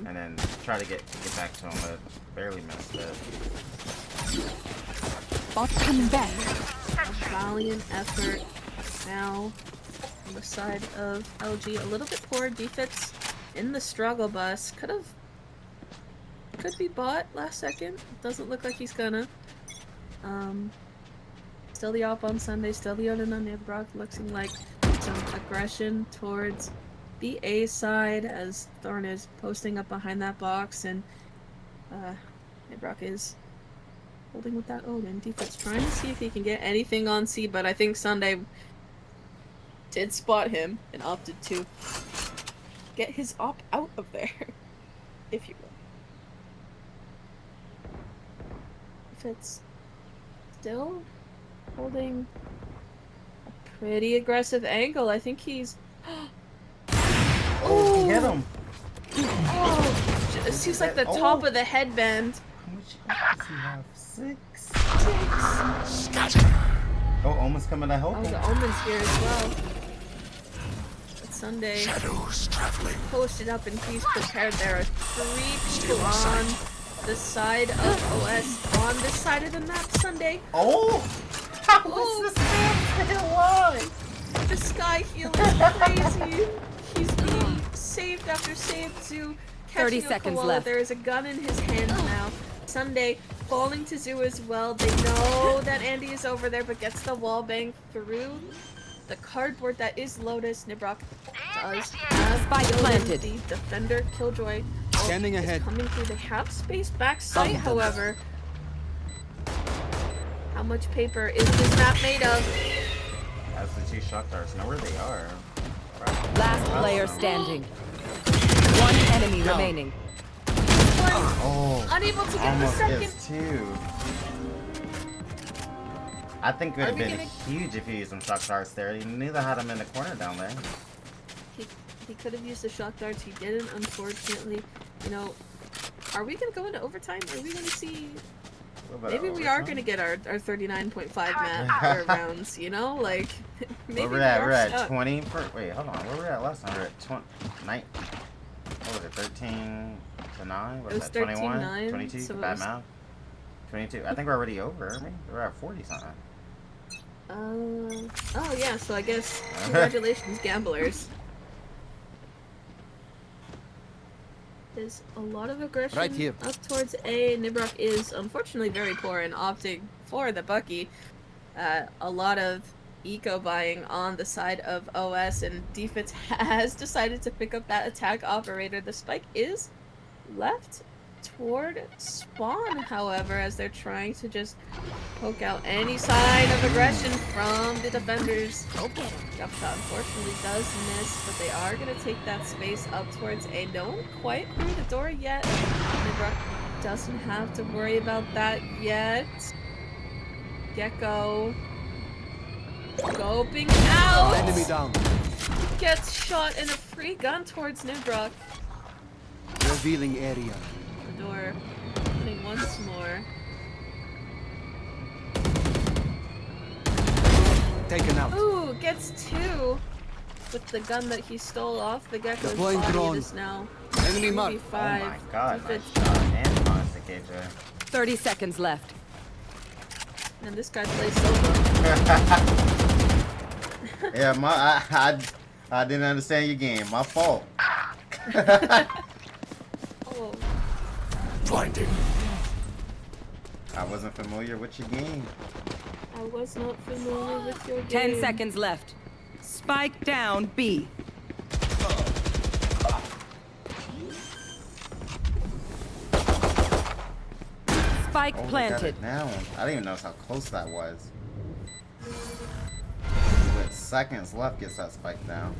And then try to get back to him, but barely missed it. Bot coming back. A valiant effort now on the side of LG. A little bit poor defense in the struggle bus. Could be bought last second. Doesn't look like he's gonna. Still the op on Sunday, still the Odin on Nibrock. Looking like some aggression towards the A side as Thorn is posting up behind that box, and Nibrock is holding with that Odin. Defense trying to see if he can get anything on C, but I think Sunday did spot him and opted to get his op out of there, if you will. If it's still holding a pretty aggressive angle, I think he's. Oh, he hit him! Oh, it seems like the Oh. top of the headband much health does he have? 6? Oh, Omen's coming to help Oh, him. the Omen's here as well. It's Sunday. Posted up and he's prepared. There are 3 people on the side of OS on this side of the map. Sunday. Oh! How is this man still alive? The sky heal is crazy. He's being saved after saved. Zoo 30 catching a seconds koala. left. There is a gun in his hand now. Sunday falling to Zoo as well. They know that Andy is over there, but gets the wall bang through the cardboard that is Lotus. Nibrock does have Spike killed planted. the defender. Killjoy Standing is ahead. coming through. They have space back sight, however. How much paper is this map made of? As the 2 shot darts know where they are. Last player standing. 1 enemy remaining. Oh, Unable to get the almost second. gets 2. I think it would have Are we been gonna- huge if he used some shock darts there. He knew they had him in the corner down there. He could have used the shock darts. He didn't, unfortunately. You know, are we gonna go into overtime? Are we gonna see? Maybe we are gonna get our 39.5 rounds. You know, like maybe Where we're at? We're at stuck. 20. Wait, hold on. Where were we at last time? We were at 20. What was it? 13 to 9. What It was was that? 21, 13-9, 22. so it Bad was- math. 22. I think we're already over. Aren't we? We're at 40 something. Oh yeah. So I guess congratulations, gamblers. There's a lot of aggression Right here. up towards A. Nibrock is unfortunately very poor in opting for the Bucky. A lot of eco buying on the side of OS, and Defense has decided to pick up that attack operator. The spike is left toward spawn, however, as they're trying to just poke out any sign of aggression from the defenders. Okay. Jump shot unfortunately does miss, but they are going to take that space up towards A. No one quite through the door yet. Nibrock doesn't have to worry about that yet. Gecko scoping out. Enemy down. Gets shot in a free gun towards Nibrock. Revealing area. The door opening once more. Taken out. Ooh, gets 2 with the gun that he stole off the Gecko's Deploying body. drone. It is now Enemy mark. 3v5. Oh my god, nice Defense- shot. And honest KJ. 30 seconds left. And this guy plays solo. Yeah, I didn't understand your game. My fault. Oh, Blinding. I wasn't familiar with your game. I was not familiar with your game. 10 seconds left. Spike down B. Spike Oh, they got planted. it down. I didn't even notice how close that was. With seconds left, gets that spike down.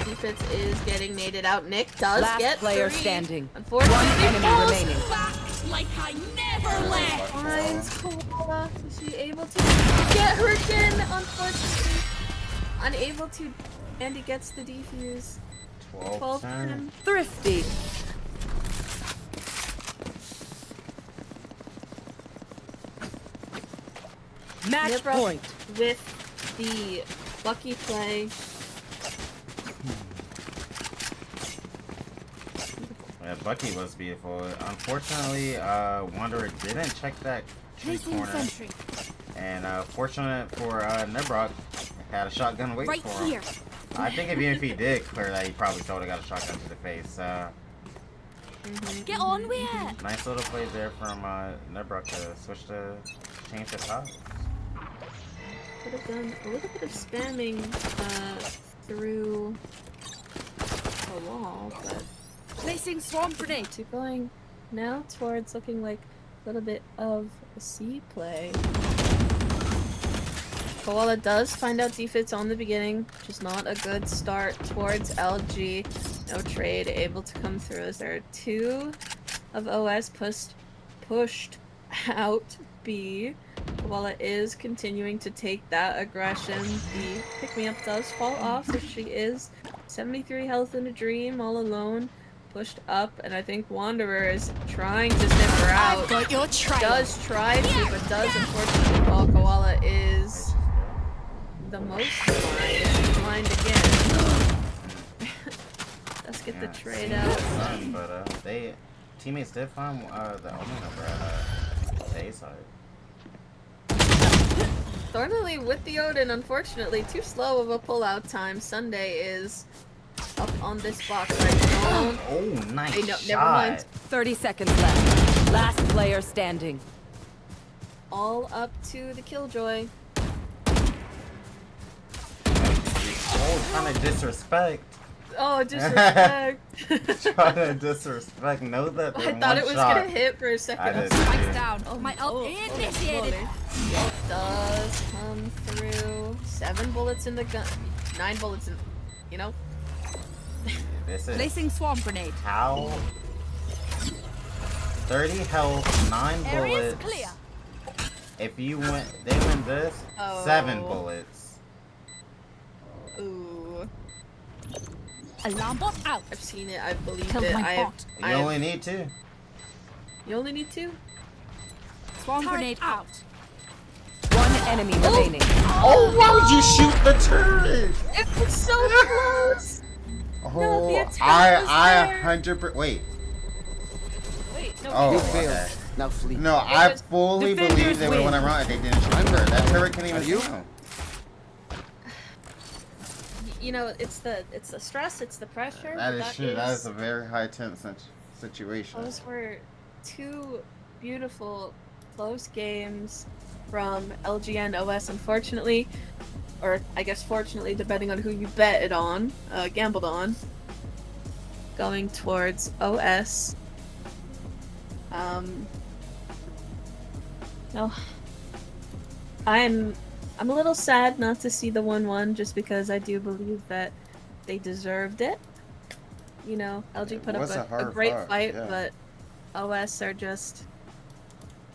Defense is getting naded out. Nick does Last get player 3. Unfortunately, Unfortunately, 1 enemy falls remaining. Like I never left. Finds Koala. Is she able to get her again? Unfortunately, unable to. And he gets the defuse. 12 for 12-10. him. Thrifty. Match Nibrock point. with the Bucky play. Yeah, Bucky was beautiful. Unfortunately, Wanderer didn't check that tree Placing corner. sentry. And fortunate for Nibrock, had a shotgun waiting Right for him. here. I think even if he did clear that, he probably still would have got a shotgun to the face. Get on with it. Nice little play there from Nibrock to switch to change the top. Could have done a little bit of spamming through the wall, but Placing swarm grenade. to going now towards looking like a little bit of a C play. Koala does find out defense on the beginning, which is not a good start towards LG. No trade able to come through as there are 2 of OS pushed out B. Koala is continuing to take that aggression. The pick-me-up does fall off, so she is 73 health in a dream, all alone. pushed up, and I think Wanderer is trying to sniff her out. Got your trail. Does try to, but does unfortunately fall. Koala is the most blind. Blind again. Let's get the trade out. Fun, but they teammates did find the Omen number at the A side. Thornley with the Odin, unfortunately, too slow of a pullout time. Sunday is up on this box right now. Oh, nice Hey, no, shot. never mind. 30 seconds left. Last player standing. All up to the Killjoy. Oh, trying to disrespect. Oh, disrespect. Trying to disrespect. Know that I they're thought one it was shot. gonna hit for a second. I did Spikes too. down. Oh, my ult initiated. It does come through. 7 bullets in the gun. 9 bullets in. You know? This is Placing swarm grenade. how 30 health, 9 Area's bullets. clear. If you win, they win this, 7 Oh. bullets. Ooh. Alarm bot out. I've seen it. I've believed Kill it. my bot. You only need 2. You only need 2? Swarm grenade out. One enemy remaining. Oh, why would you shoot the turret? It was so close! No, the Oh, attack was I there. 100%. Wait. Wait, no. Oh, You okay. failed. Now flee. No, I was- fully Defenders believe they would win. went around and they didn't shoot the turret. That turret can't even Are you? shoot him. You know, it's the stress, it's the pressure. That is true. That is a very high tense situation. Those were 2 beautiful, close games from LGN OS, unfortunately. Or, I guess fortunately, depending on who you bet it on, gambled on. Going towards OS. No. I'm a little sad not to see the 1-1 just because I do believe that they deserved it. You know, LG It put up was a a hard great fought, fight, yeah. but OS are just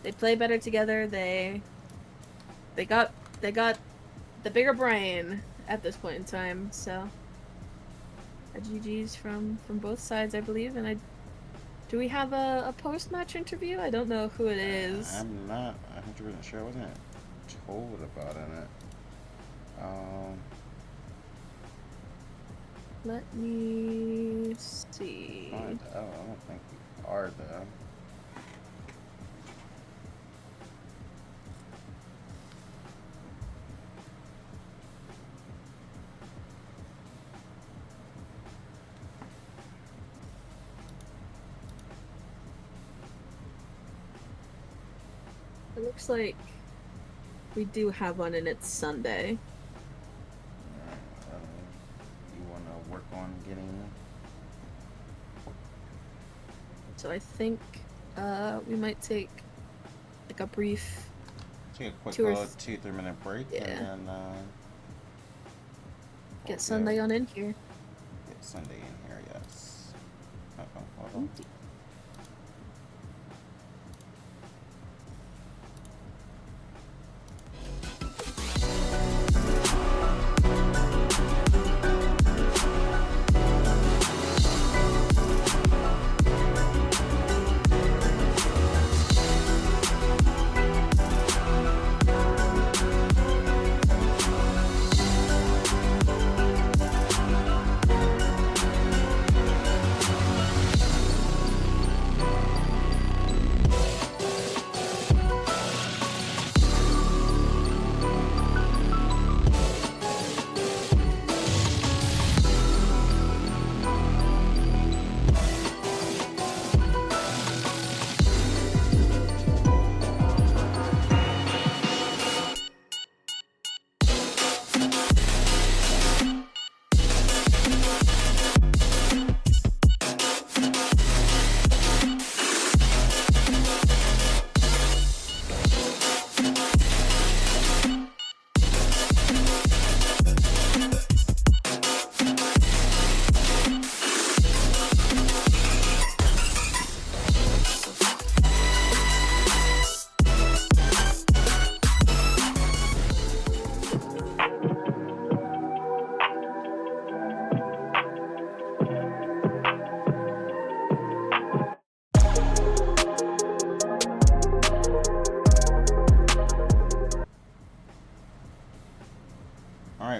they play better together. They got the bigger brain at this point in time. So a GG's from both sides, I believe. And do we have a post-match interview? I don't know who it is. I'm not 100% sure. I wasn't told about it. Let me see. Find out. I don't think we are though. It looks like we do have one, and it's Sunday. You want to work on getting? So I think we might take like a brief. Take a quick 2 or little 2-3 minute break Yeah. and then Get we'll Sunday on in here. Get Sunday in here, yes. Hold on.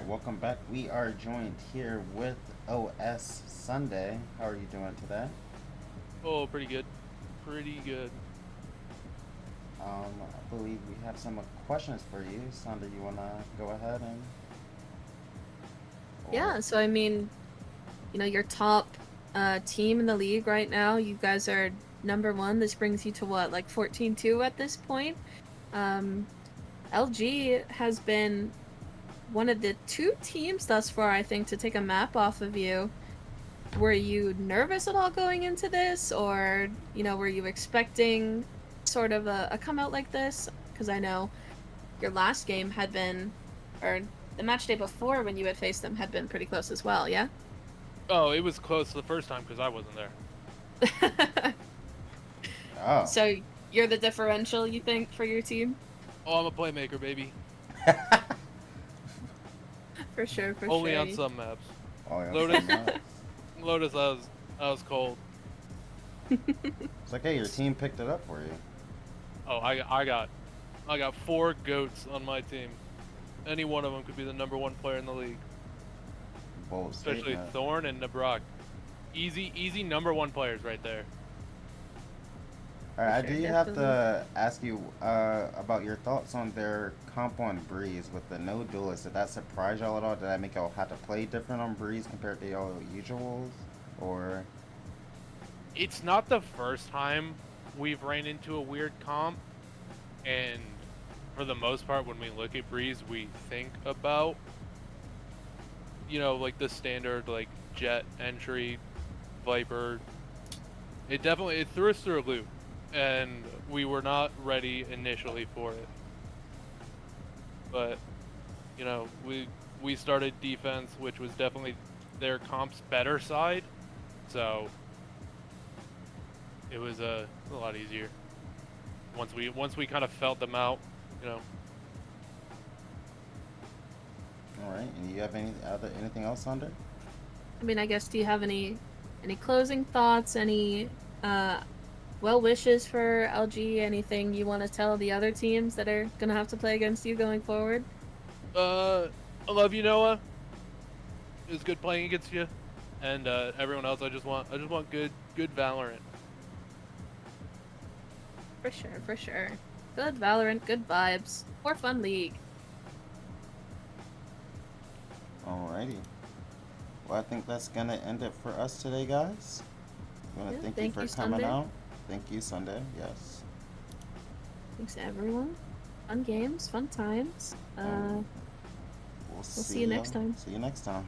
welcome back. We are joined here with OS Sunday. How are you doing today? Oh, pretty good. Pretty good. I believe we have some questions for you. Sunday, you wanna go ahead and? Yeah, so I mean, you know, your top team in the league right now, you guys are number 1. This brings you to what, like 14-2 at this point? LG has been one of the 2 teams thus far, I think, to take a map off of you. Were you nervous at all going into this, or, you know, were you expecting sort of a come out like this? Because I know your last game had been, or the match day before when you had faced them had been pretty close as well, yeah? Oh, it was close the first time because I wasn't there. Oh. So you're the differential, you think, for your team? Oh, I'm a playmaker, baby. For sure, for Only sure. on some maps. Oh, yeah, Lotus. so nice. Lotus, I was cold. It's like, hey, your team picked it up for you. Oh, I got 4 goats on my team. Any one of them could be the #1 player in the league. Bold Especially statement. Thorn and Nabrak. Easy #1 players right there. Alright, I Sure, do have definitely. to ask you about your thoughts on their comp on Breeze with the no duelist. Did that surprise y'all at all? Did that make y'all have to play different on Breeze compared to y'all usuals? Or It's not the first time we've ran into a weird comp, and for the most part, when we look at Breeze, we think about, you know, like the standard, like Jet entry, Viper. It threw us through a loop, and we were not ready initially for it. But, you know, we started defense, which was definitely their comp's better side, so it was a lot easier once we kind of felt them out, you know. alright, and you have anything else under? I mean, I guess, do you have any closing thoughts, any well wishes for LG, anything you want to tell the other teams that are gonna have to play against you going forward? I love you, Noah. It was good playing against you, and everyone else. I just want good Valorant. For sure, for sure. Good Valorant, good vibes. More fun league. Alrighty. Well, I think that's gonna end it for us today, guys. I wanna Yeah, thank you thank for you, coming Sunday. out. Thank you, Sunday. Yes. Thanks everyone. Fun games, fun times. We'll see you next time. See you next time.